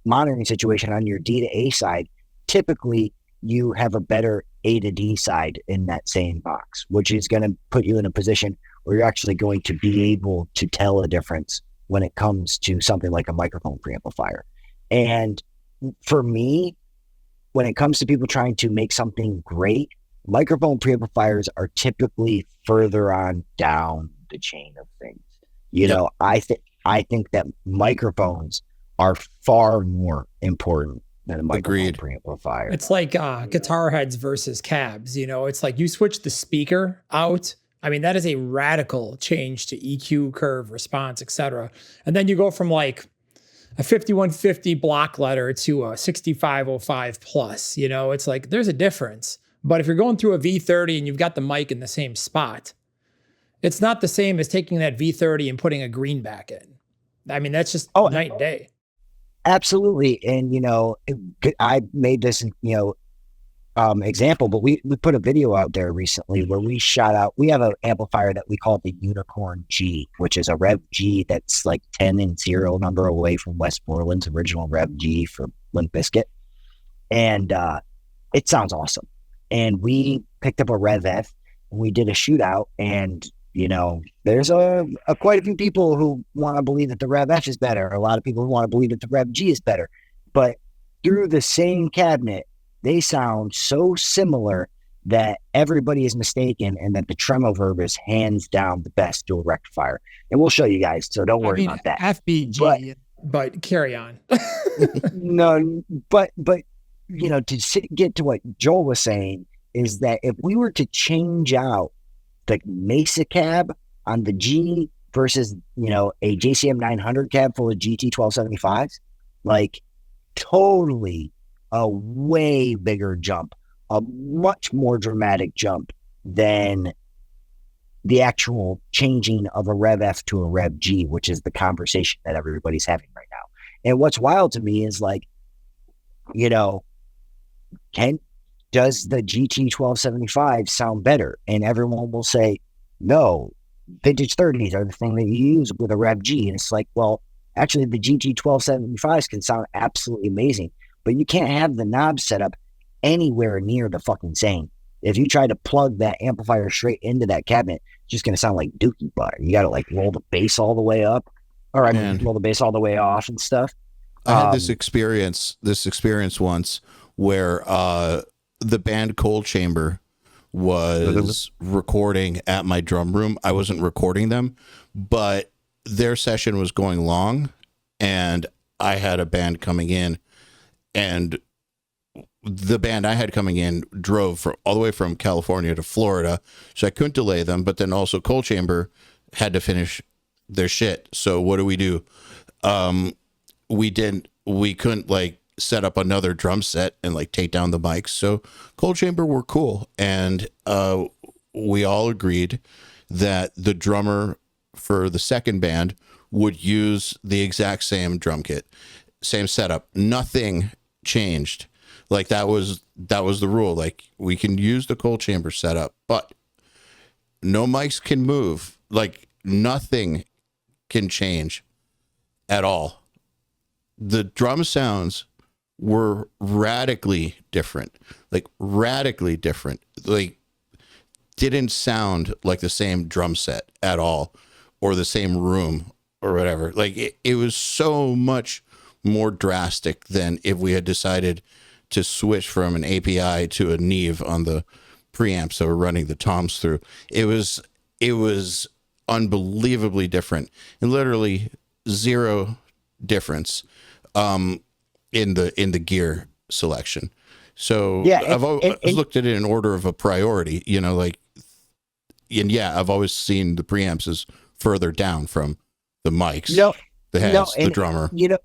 monitoring situation on your D to A side, typically you have a better A to D side in that same box, which is going to put you in a position where you're actually going to be able to tell a difference when it comes to something like a microphone preamplifier. And for me, when it comes to people trying to make something great, microphone preamplifiers are typically further on down the chain of things. You know, I think that microphones are far more important than a microphone preamplifier. It's like guitar heads versus cabs. You know, it's like you switch the speaker out. I mean, that is a radical change to EQ, curve, response, etc. And then you go from like a 5150 block letter to a 6505 plus. You know, it's like there's a difference. But if you're going through a V30 and you've got the mic in the same spot, it's not the same as taking that V30 and putting a greenback in. I mean, that's just night and day. Absolutely. And, you know, I made this, you know, example, but we put a video out there recently where we have an amplifier that we call the Unicorn G, which is a Rev G that's like 10 and 0 number away from Westmoreland's original Rev G for Limp Bizkit. And it sounds awesome. And we picked up a Rev F and we did a shootout, and you know, there's quite a few people who want to believe that the Rev F is better. A lot of people who want to believe that the Rev G is better. But through the same cabinet, they sound so similar that everybody is mistaken, and that the Tremo Verb is hands down the best dual rectifier. And we'll show you guys, so don't worry about that. FBG, but carry on. No, but you know, to get to what Joel was saying is that if we were to change out the Mesa cab on the G versus, a JCM 900 cab full of GT 1275s, like totally a way bigger jump, a much more dramatic jump than the actual changing of a Rev F to a Rev G, which is the conversation that everybody's having right now. And what's wild to me is like, does the GT 1275 sound better? And everyone will say, no, vintage 30s are the thing that you use with a Rev G. And it's like, well, actually the GT 1275s can sound absolutely amazing, but you can't have the knob set up anywhere near the fucking same. If you try to plug that amplifier straight into that cabinet, it's just going to sound like dookie butter. You got to like roll the bass all the way up, or roll the bass all the way off and stuff. I had this experience once where the band Cold Chamber was recording at my drum room. I wasn't recording them, but their session was going long, and I had a band coming in, and the band I had coming in drove all the way from California to Florida, so I couldn't delay them. But then also Cold Chamber had to finish their shit. So what do? We couldn't like set up another drum set and like take down the mics. So Cold Chamber were cool, and we all agreed that the drummer for the second band would use the exact same drum kit, same setup. Nothing changed. Like that was the rule. Like we can use the Cold Chamber setup, but no mics can move. Like nothing can change at all. The drum sounds were radically different. Like didn't sound like the same drum set at all, or the same room or whatever. Like it was so much more drastic than if we had decided to switch from an API to a Neve on the preamps that were running the toms through. It was unbelievably different, and literally zero difference in the gear selection. So yeah, I've looked at it in order of a priority, I've always seen the preamps as further down from the mics, the heads, the drummer. The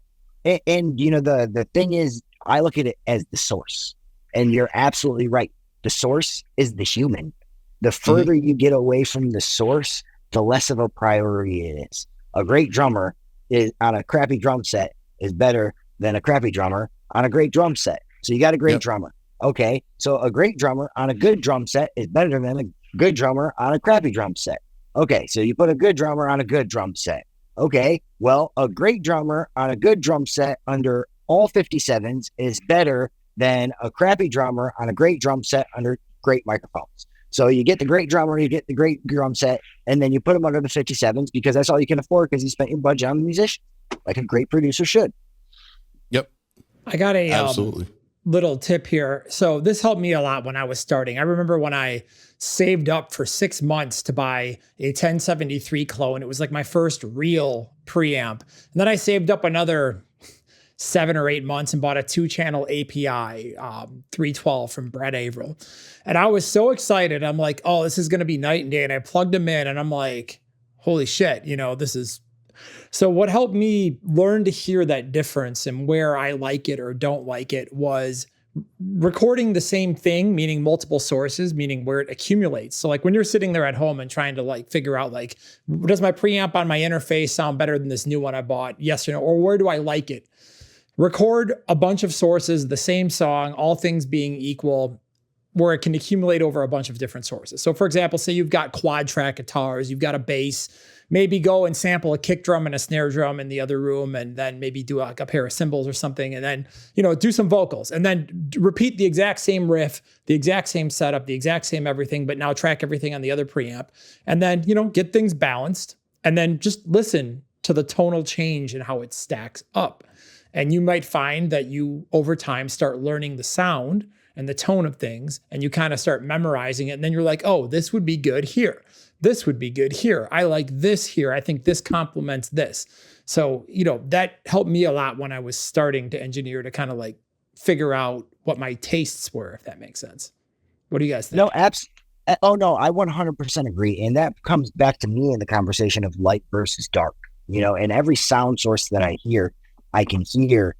thing is, I look at it as the source, and you're absolutely right. The source is the human. The further you get away from the source, the less of a priority it is. A great drummer is on a crappy drum set is better than a crappy drummer on a great drum set. So you got a great drummer. Okay. So a great drummer on a good drum set is better than a good drummer on a crappy drum set. Okay. So you put a good drummer on a good drum set. Okay. Well, a great drummer on a good drum set under all 57s is better than a crappy drummer on a great drum set under great microphones. So you get the great drummer, you get the great drum set, and then you put them under the 57s because that's all you can afford because you spent your budget on the musician, like a great producer should. Yep. I got a little tip here. So this helped me a lot when I was starting. I remember when I saved up for 6 months to buy a 1073 clone. It was like my first real preamp. And then I saved up another 7 or 8 months and bought a 2-channel API 312 from Brett Averill. And I was so excited. I'm like, oh, this is going to be night and day. And I plugged them in and I'm like, holy shit, this is. So what helped me learn to hear that difference and where I like it or don't like it was recording the same thing, meaning multiple sources, meaning where it accumulates. So like when you're sitting there at home and trying to like figure out like, does my preamp on my interface sound better than this new one I bought? Yes or no? Or where do I like it? Record a bunch of sources, the same song, all things being equal, where it can accumulate over a bunch of different sources. So for example, say you've got quad track guitars, you've got a bass, maybe go and sample a kick drum and a snare drum in the other room, and then maybe do like a pair of cymbals or something, and then, do some vocals, and then repeat the exact same riff, the exact same setup, the exact same everything, but now track everything on the other preamp, and then, get things balanced, and then just listen to the tonal change and how it stacks up. And you might find that you, over time, start learning the sound and the tone of things, and you kind of start memorizing it. And then you're like, oh, this would be good here. This would be good here. I like this here. I think this complements this. So, that helped me a lot when I was starting to engineer, to kind of like figure out what my tastes were, if that makes sense. What do you guys think? No, Oh no, I 100% agree. And that comes back to me in the conversation of light versus dark, and every sound source that I hear, I can hear,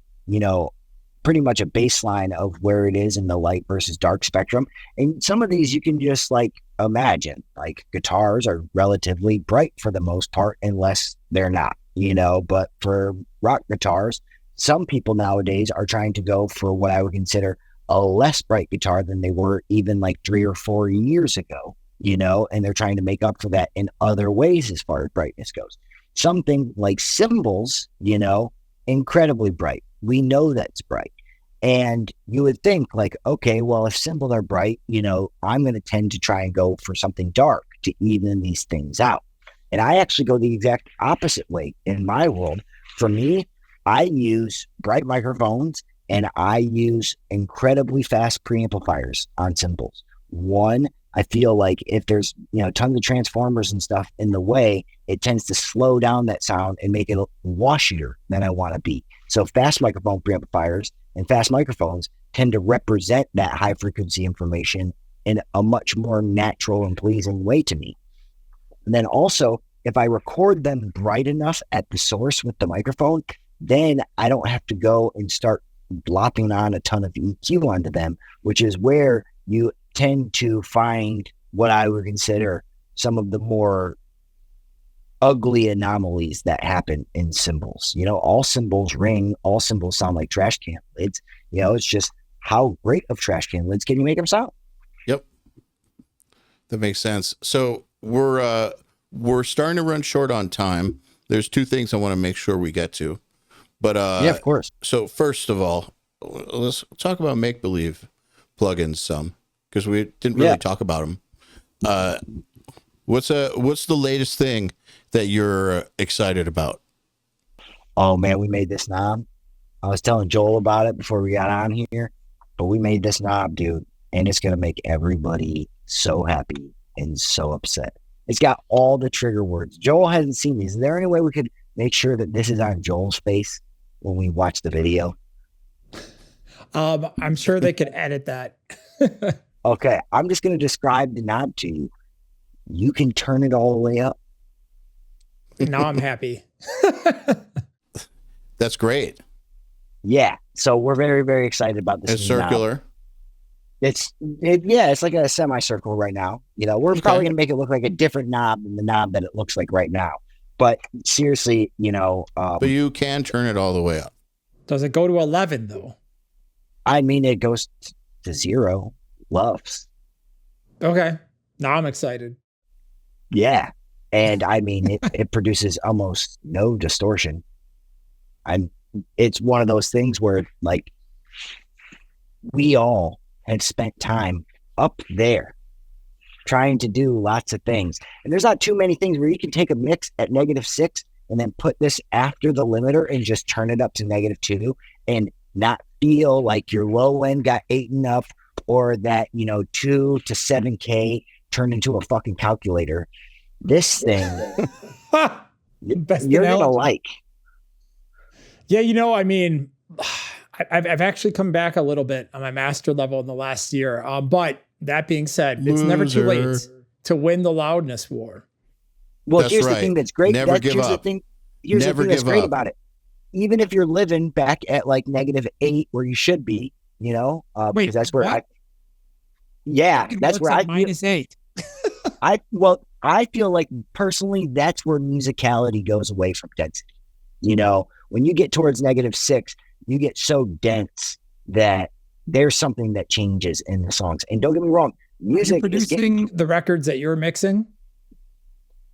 pretty much a baseline of where it is in the light versus dark spectrum. And some of these you can just like imagine, like guitars are relatively bright for the most part, unless they're not, but for rock guitars, some people nowadays are trying to go for what I would consider a less bright guitar than they were even like 3 or 4 years ago, and they're trying to make up for that in other ways as far as brightness goes. Something like cymbals, incredibly bright. We know that's bright. And you would think like, okay, well, if cymbals are bright, I'm going to tend to try and go for something dark to even these things out. And I actually go the exact opposite way in my world. For me, I use bright microphones and I use incredibly fast preamplifiers on cymbals. One, I feel like if there's, tons of transformers and stuff in the way, it tends to slow down that sound and make it washier than I want to be. So fast microphone preamplifiers and fast microphones tend to represent that high frequency information in a much more natural and pleasing way to me. And then also, if I record them bright enough at the source with the microphone, then I don't have to go and start blopping on a ton of EQ onto them, which is where you tend to find what I would consider some of the more ugly anomalies that happen in cymbals. All cymbals ring, all cymbals sound like trash can lids. It's just how great of trash can lids can you make them sound? Yep. That makes sense. So we're starting to run short on time. There's 2 things I want to make sure we get to. But yeah, of course. So first of all, let's talk about make-believe plugins some, because we didn't really talk about them. What's the latest thing that you're excited about? Oh man, we made this knob. I was telling Joel about it before we got on here, but we made this knob, dude, and it's gonna make everybody so happy and so upset. It's got all the trigger words. Joel hasn't seen these. Is there any way we could make sure that this is on Joel's face when we watch the video? I'm sure they could edit that. Okay, I'm just going to describe the knob to you. You can turn it all the way up. Now I'm happy. That's great. Yeah, so we're very, very excited about this. It's circular. Knob. It's like a semicircle right now. We're probably going to make it look like a different knob than the knob that it looks like right now. But seriously, but you can turn it all the way up. Does it go to 11 though? I mean, it goes to 0. Loves. Okay. Now I'm excited. Yeah. And I mean, it produces almost no distortion. It's one of those things where like we all had spent time up there trying to do lots of things. And there's not too many things where you can take a mix at -6 and then put this after the limiter and just turn it up to -2 and not feel like your low end got eaten up or that, 2 to 7K turned into a fucking calculator. This thing, you're going to like. Yeah, I mean, I've actually come back a little bit on my master level in the last year. But that being said, it's never too late to win the Loudness War. Well, here's the thing that's great. Never give up. Here's the thing that's great about it. Even if you're living back at like -8 where you should be, because that's where that's where I -8. I feel like personally that's where musicality goes away from density. When you get towards -6, you get so dense that there's something that changes in the songs. And don't get me wrong, music is producing the records that you're mixing.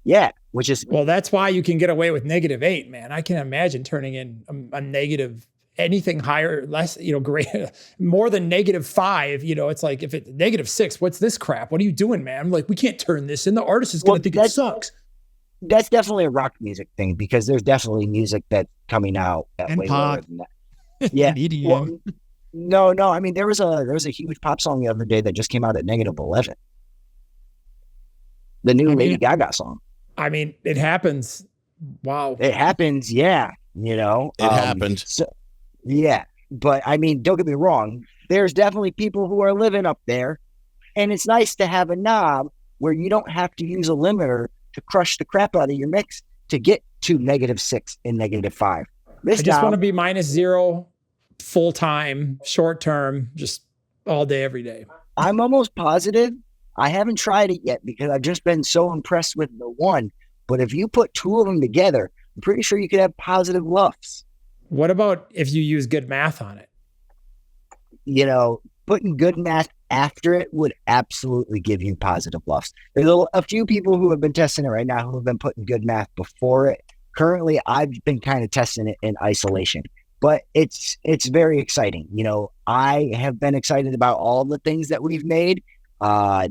Yeah, which is that's why you can get away with -8, man. I can imagine turning in a negative, anything higher, less, great, more than -5. It's like if it's -6, what's this crap? What are you doing, man? I'm like, we can't turn this in. The artist is going to think it sucks. That's definitely a rock music thing because there's definitely music that's coming out that and way pop. lower than that. Yeah, EDM. Well, no. I mean, there was a huge pop song the other day that just came out at -11. The new Lady Gaga song. I mean, it happens. Wow. It happens. Yeah. It happened. So, yeah. But I mean, don't get me wrong. There's definitely people who are living up there And it's nice to have a knob where you don't have to use a limiter to crush the crap out of your mix to get to -6 and -5. I just want to be -0 full time, short term, just all day, every day. I'm almost positive. I haven't tried it yet because I've just been so impressed with the one. But if you put two of them together, I'm pretty sure you could have positive lufts. What about if you use good math on it? Putting good math after it would absolutely give you positive lufts. There's a few people who have been testing it right now who have been putting good math before it. Currently, I've been kind of testing it in isolation, but it's very exciting. I have been excited about all the things that we've made.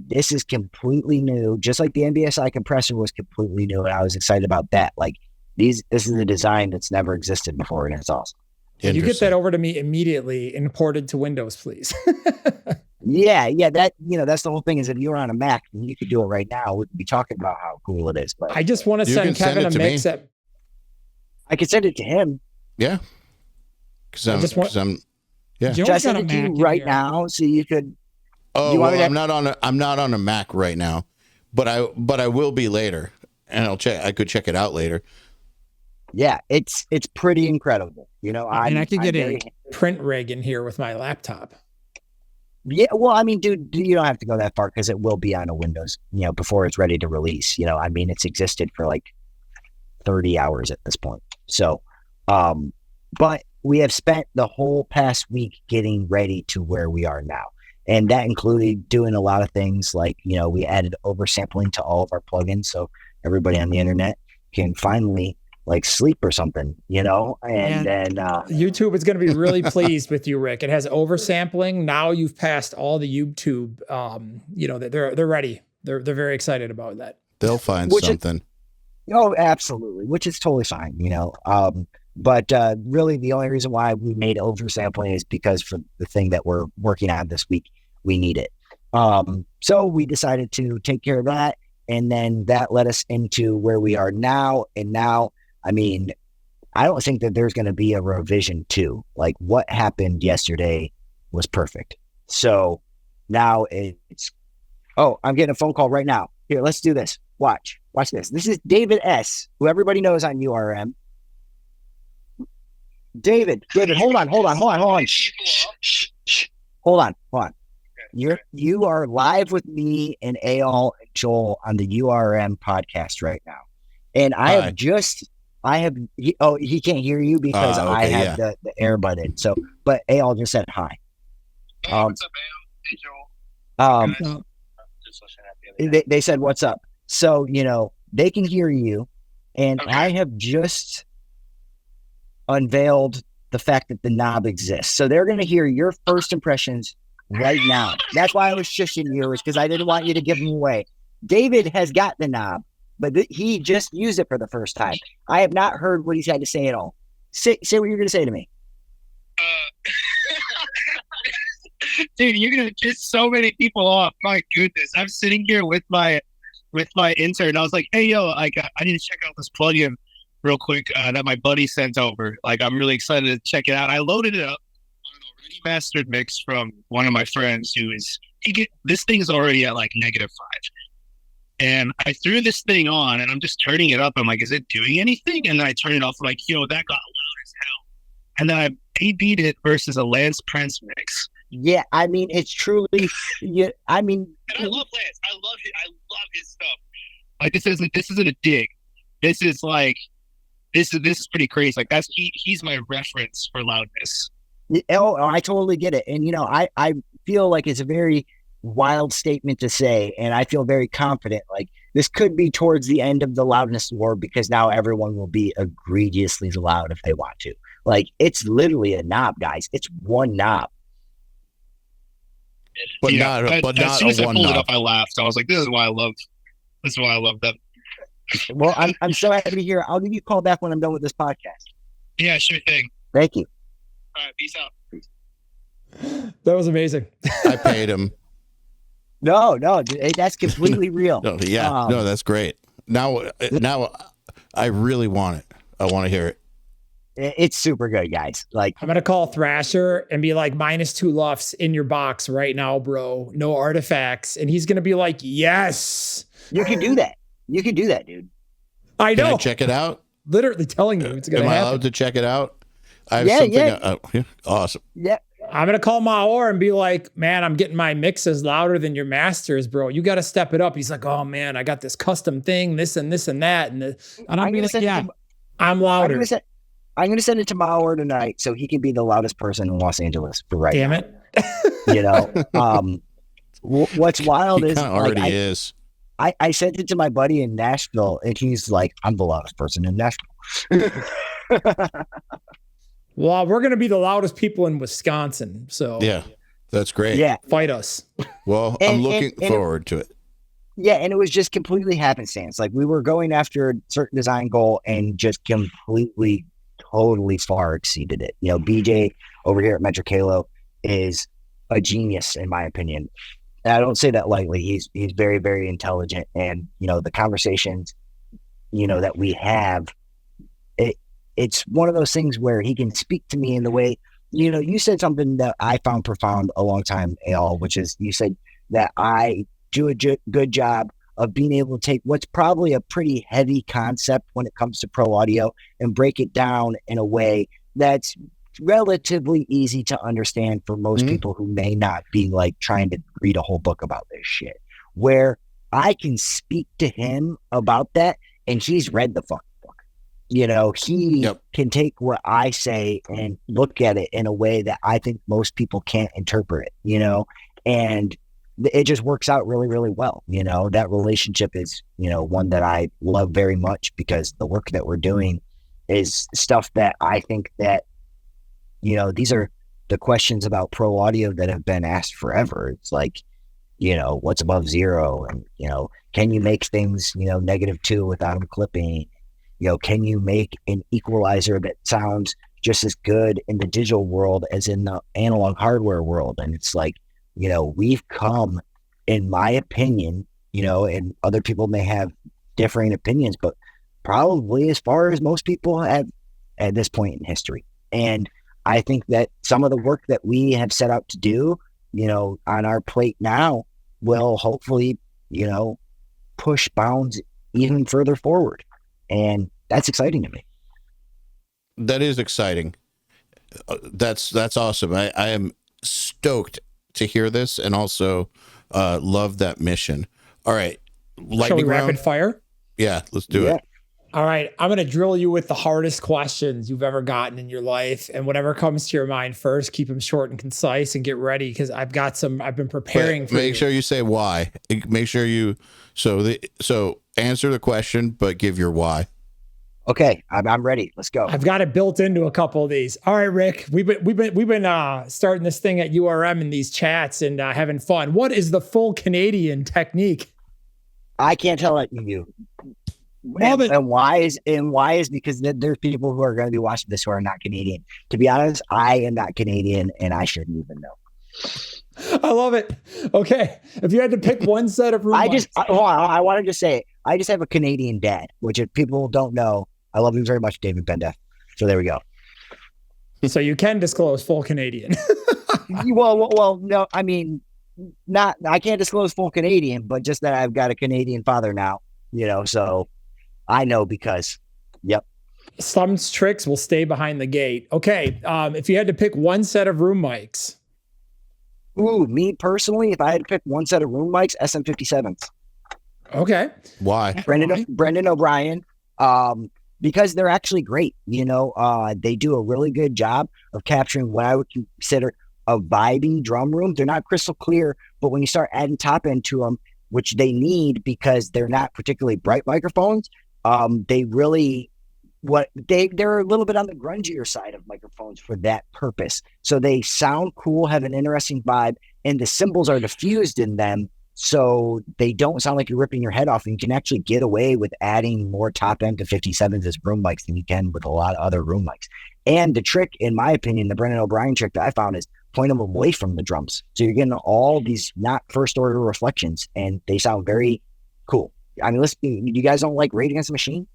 This is completely new, just like the NBSI compressor was completely new, and I was excited about that. Like this is a design that's never existed before, and it's awesome. You get that over to me immediately and ported to Windows, please. Yeah. That's the whole thing, is if you were on a Mac and you could do it right now, we'd be talking about how cool it is. But I just want to send Kevin a mix that I could send it to him. Yeah. Because I'm Should I send it to you right now so you could? Oh, well, I'm not on a Mac right now, but I will be later, and I'll check. I could check it out later. Yeah, it's pretty incredible. I could get a print rig in here with my laptop. Yeah, well, I mean, dude, you don't have to go that far because it will be on a Windows, before it's ready to release. It's existed for like 30 hours at this point. So, but we have spent the whole past week getting ready to where we are now. And that included doing a lot of things like, we added oversampling to all of our plugins. So everybody on the internet can finally sleep or something, and then YouTube is going to be really pleased with you, Rick. It has oversampling. Now you've passed all the YouTube, they're ready. They're very excited about that. They'll find something. Absolutely. Which is totally fine, but really the only reason why we made oversampling is because for the thing that we're working on this week, we need it. So we decided to take care of that. And then that led us into where we are now. And now, I don't think that there's going to be a revision to what happened yesterday was perfect. So now I'm getting a phone call right now. Here, let's do this. Watch this. This is David S., who everybody knows on URM. David, hold on. Shh. Hold on. You are live with me and EYAL and Joel on the URM podcast right now. And he can't hear you because I have the earbud in. So, but EYAL just said hi. What's up, EYAL? Hey, Joel. They said, what's up? So, they can hear you. And okay. I have just unveiled the fact that the knob exists. So they're going to hear your first impressions right now. That's why I was shushing you, is because I didn't want you to give them away. David has got the knob, but he just used it for the first time. I have not heard what he's had to say at all. Say what you're going to say to me. Dude, you're going to piss so many people off. My goodness. I'm sitting here with my intern. I was like, hey, yo, I need to check out this plugin real quick that my buddy sent over. I'm really excited to check it out. I loaded it up on an already mastered mix from one of my friends this thing is already at -5. And I threw this thing on and I'm just turning it up. I'm like, is it doing anything? And then I turn it off, yo, that got loud as hell. And then I A-B'd it versus a Lance Prince mix. Yeah, it's truly, and I love Lance. I love it. I love his stuff. This isn't a dig. This is this is pretty crazy. He's my reference for loudness. Oh, I totally get it. And I feel like it's a very wild statement to say, and I feel very confident. This could be towards the end of the Loudness War, because now everyone will be egregiously loud if they want to. It's literally a knob, guys. It's one knob. But not as soon as I pulled knob. it up, I laughed. I was like, this is why I love them. Well, I'm so happy to hear. I'll give you a call back when I'm done with this podcast. Yeah, sure thing. Thank you. All right, peace out. That was amazing. I paid him. No, that's completely real. No, that's great. Now I really want it. I want to hear it. It's super good, guys. Like, I'm going to call Thrasher and be like, -2 lufs in your box right now, bro. No artifacts. And he's going to be like, yes. You can do that. You can do that, dude. I know. Can I check it out? Literally telling you it's going to happen. Am I allowed to check it out? I have something. Awesome. Yeah. I'm going to call Maor and be like, man, I'm getting my mixes louder than your masters, bro. You got to step it up. He's like, oh, man, I got this custom thing, this and this and that. And I'm being like, yeah, I'm louder. I'm going to send it to Maor tonight so he can be the loudest person in Los Angeles for right Damn now. it. You know, what's wild he is already is. I sent it to my buddy in Nashville, and he's like, I'm the loudest person in Nashville. Well, we're going to be the loudest people in Wisconsin. So yeah, that's great. Yeah. Fight us. Well, I'm looking forward to it. Yeah. And it was just completely happenstance. Like, we were going after a certain design goal and just completely, totally far exceeded it. You know, BJ over here at Metric Halo is a genius, in my opinion. And I don't say that lightly. He's very, very intelligent. And, you know, the conversations, you know, that we have, it's one of those things where he can speak to me in the way, you know, you said something that I found profound a long time, EYAL, which is you said that I do a good job of being able to take what's probably a pretty heavy concept when it comes to pro audio and break it down in a way that's relatively easy to understand for most people who may not be like trying to read a whole book about this shit, where I can speak to him about that and he's read the fucking book. You know, he can take what I say and look at it in a way that I think most people can't interpret it, you know, and it just works out really, really well. You know, that relationship is, you know, one that I love very much because the work that we're doing is stuff that I think that, you know, these are the questions about pro audio that have been asked forever. It's like, you know, what's above zero? And, you know, can you make things, you know, -2 without them clipping? You know, can you make an equalizer that sounds just as good in the digital world as in the analog hardware world? And it's like, you know, we've come, in my opinion, you know, and other people may have differing opinions, but probably as far as most people have at this point in history. And I think that some of the work that we have set out to do, you know, on our plate now will hopefully, you know, push bounds even further forward. And that's exciting to me. That is exciting. That's awesome. I am stoked to hear this and also love that mission. All right. Shall we rapid fire? Yeah, let's do it. All right. I'm going to drill you with the hardest questions you've ever gotten in your life. And whatever comes to your mind first, keep them short and concise and get ready because I've been preparing for Make sure you say why. Make sure you, so answer the question, but give your why. Okay, I'm ready. Let's go. I've got it built into a couple of these. All right, Rick, we've been starting this thing at URM in these chats and having fun. What is the full Canadian technique? I can't tell it you. And why is because there's people who are going to be watching this who are not Canadian. To be honest, I am not Canadian and I shouldn't even know. I love it. Okay. If you had to pick one set of room I want to just say, I just have a Canadian dad, which if people don't know, I love you very much, David Bendeth. So there we go. So you can disclose full Canadian. well, no, I mean, I can't disclose full Canadian, but just that I've got a Canadian father now, you know, so I know because, yep. Some tricks will stay behind the gate. Okay. If you had to pick one set of room mics. Ooh, me personally, if I had to pick one set of room mics, SM57s. Okay. Why? Brendan O'Brien. Because they're actually great. You know, they do a really good job of capturing what I would consider a vibey drum room. They're not crystal clear, but when you start adding top end to them, which they need because they're not particularly bright microphones, they're a little bit on the grungier side of microphones for that purpose. So they sound cool, have an interesting vibe, and the cymbals are diffused in them. So they don't sound like you're ripping your head off, and you can actually get away with adding more top end to 57s as room mics than you can with a lot of other room mics. And the trick, in my opinion, the Brendan O'Brien trick that I found is point them away from the drums. So you're getting all these not first order reflections and they sound very cool. I mean, listen, you guys don't like Rage Against the Machine?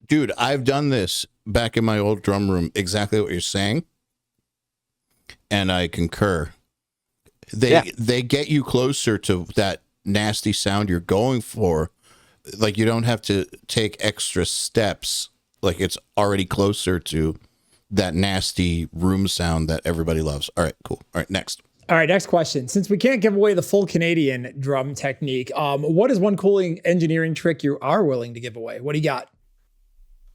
Dude, I've done this back in my old drum room, exactly what you're saying. And I concur. They get you closer to that nasty sound you're going for. Like, you don't have to take extra steps. Like, it's already closer to that nasty room sound that everybody loves. All right, cool. All right, next. All right, next question. Since we can't give away the full Canadian drum technique, what is one cool engineering trick you are willing to give away? What do you got?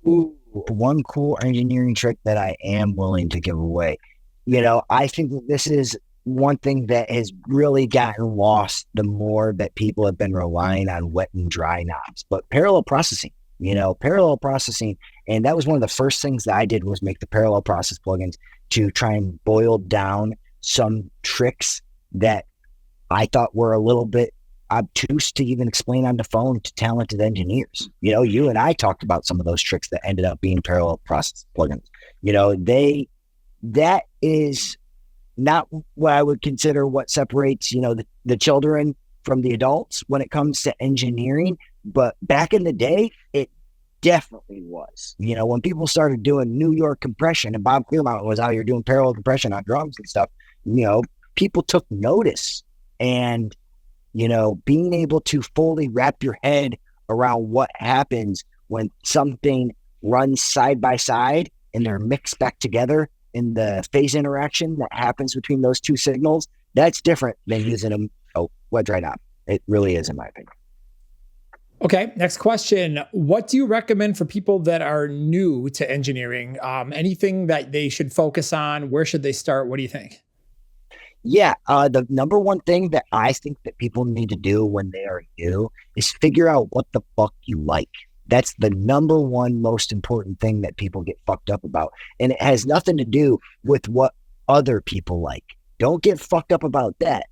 Ooh, one cool engineering trick that I am willing to give away. You know, I think that this is one thing that has really gotten lost the more that people have been relying on wet and dry knobs, but parallel processing, and that was one of the first things that I did was make the parallel process plugins to try and boil down some tricks that I thought were a little bit obtuse to even explain on the phone to talented engineers. You know, you and I talked about some of those tricks that ended up being parallel process plugins. You know, that is not what I would consider what separates, the children from the adults when it comes to engineering. But back in the day, it definitely was. When people started doing New York compression and Bob Clearmountain was out here doing parallel compression on drums and stuff, people took notice. And, being able to fully wrap your head around what happens when something runs side by side and they're mixed back together in the phase interaction that happens between those two signals, that's different than using a wet dry knob. It really is, in my opinion. Okay, next question. What do you recommend for people that are new to engineering? Anything that they should focus on? Where should they start? What do you think? Yeah, the number one thing that I think that people need to do when they are new is figure out what the fuck you like. That's the number one most important thing that people get fucked up about. And it has nothing to do with what other people like. Don't get fucked up about that.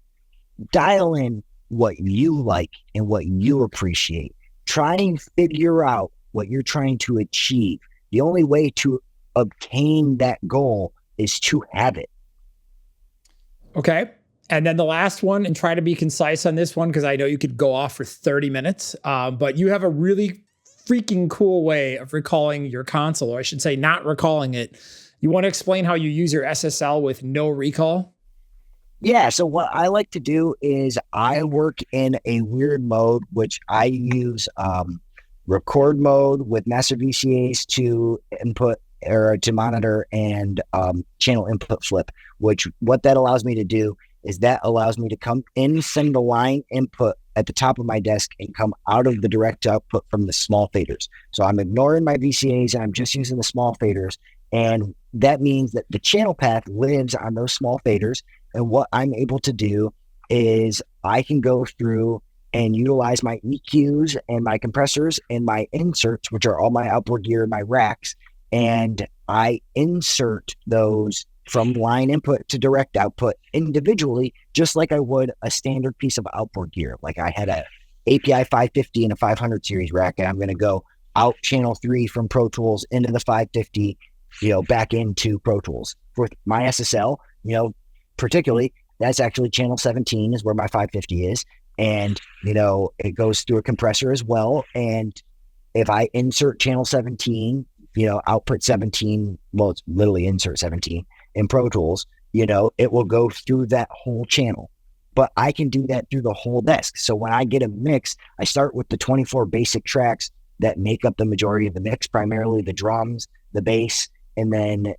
Dial in what you like and what you appreciate. Try and figure out what you're trying to achieve. The only way to obtain that goal is to have it. Okay. And then the last one, and try to be concise on this one, because I know you could go off for 30 minutes, but you have a really freaking cool way of recalling your console, or I should say not recalling it. You want to explain how you use your SSL with no recall? Yeah, so what I like to do is I work in a weird mode, which I use record mode with master VCAs to input or to monitor, and channel input flip, which what that allows me to do is that allows me to come in single line input at the top of my desk and come out of the direct output from the small faders. So I'm ignoring my VCAs and I'm just using the small faders. And that means that the channel path lives on those small faders. And what I'm able to do is I can go through and utilize my EQs and my compressors and my inserts, which are all my outboard gear and my racks. And I insert those from line input to direct output individually, just like I would a standard piece of outboard gear. Like I had a API 550 and a 500 series rack, and I'm going to go out channel 3 from Pro Tools into the 550, back into Pro Tools. For my SSL, particularly, that's actually channel 17 is where my 550 is. And, it goes through a compressor as well. And if I insert channel 17, output 17, well, it's literally insert 17 in Pro Tools, it will go through that whole channel. But I can do that through the whole desk. So when I get a mix, I start with the 24 basic tracks that make up the majority of the mix, primarily the drums, the bass, and then,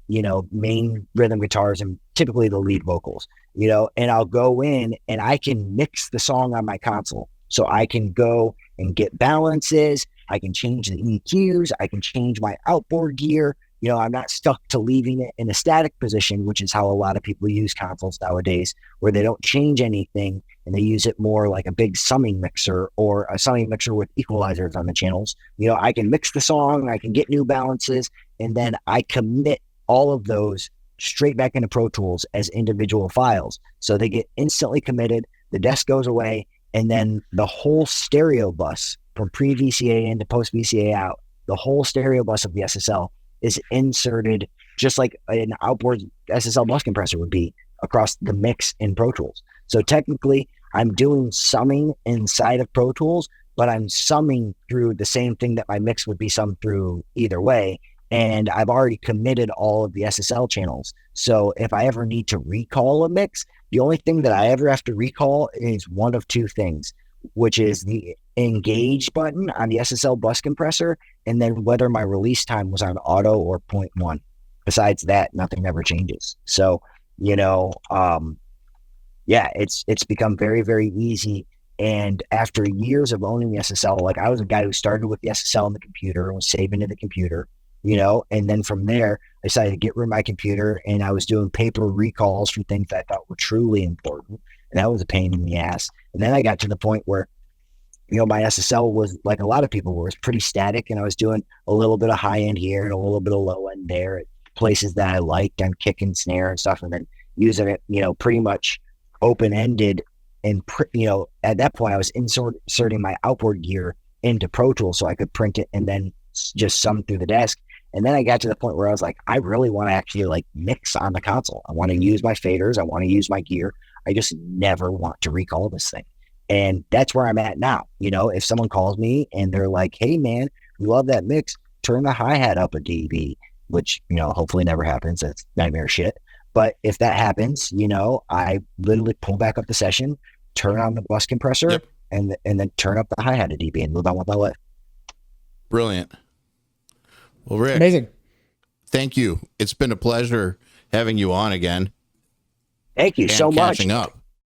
main rhythm guitars and typically the lead vocals, and I'll go in and I can mix the song on my console. So I can go and get balances. I can change the EQs. I can change my outboard gear. I'm not stuck to leaving it in a static position, which is how a lot of people use consoles nowadays, where they don't change anything and they use it more like a big summing mixer or a summing mixer with equalizers on the channels. I can mix the song, I can get new balances, and then I commit all of those straight back into Pro Tools as individual files. So they get instantly committed, the desk goes away, and then the whole stereo bus from pre-VCA into post-VCA out, the whole stereo bus of the SSL is inserted just like an outboard SSL bus compressor would be across the mix in Pro Tools. So technically, I'm doing summing inside of Pro Tools, but I'm summing through the same thing that my mix would be summed through either way. And I've already committed all of the SSL channels. So if I ever need to recall a mix, the only thing that I ever have to recall is one of two things, which is the engage button on the SSL bus compressor, and then whether my release time was on auto or 0.1. Besides that, nothing ever changes. So, it's become very, very easy. And after years of owning the SSL, like I was a guy who started with the SSL on the computer and was saving to the computer, and then from there, I decided to get rid of my computer, and I was doing paper recalls for things that I thought were truly important. And that was a pain in the ass. And then I got to the point where, my SSL was, like a lot of people were, was pretty static, and I was doing a little bit of high end here and a little bit of low end there at places that I liked on kick and snare and stuff, and then using it, pretty much open ended. And at that point, I was inserting my outboard gear into Pro Tools so I could print it and then just sum through the desk. And then I got to the point where I was like, I really want to actually like mix on the console. I want to use my faders. I want to use my gear. I just never want to recall this thing. And that's where I'm at now. If someone calls me and they're like, hey man, we love that mix, turn the hi-hat up a dB, which, hopefully never happens. That's nightmare shit. But if that happens, I literally pull back up the session, turn on the bus compressor, yep, and then turn up the hi-hat a dB and move on with my life. Brilliant. Well, Rick, amazing. Thank you. It's been a pleasure having you on again. Thank you so much. Catching up.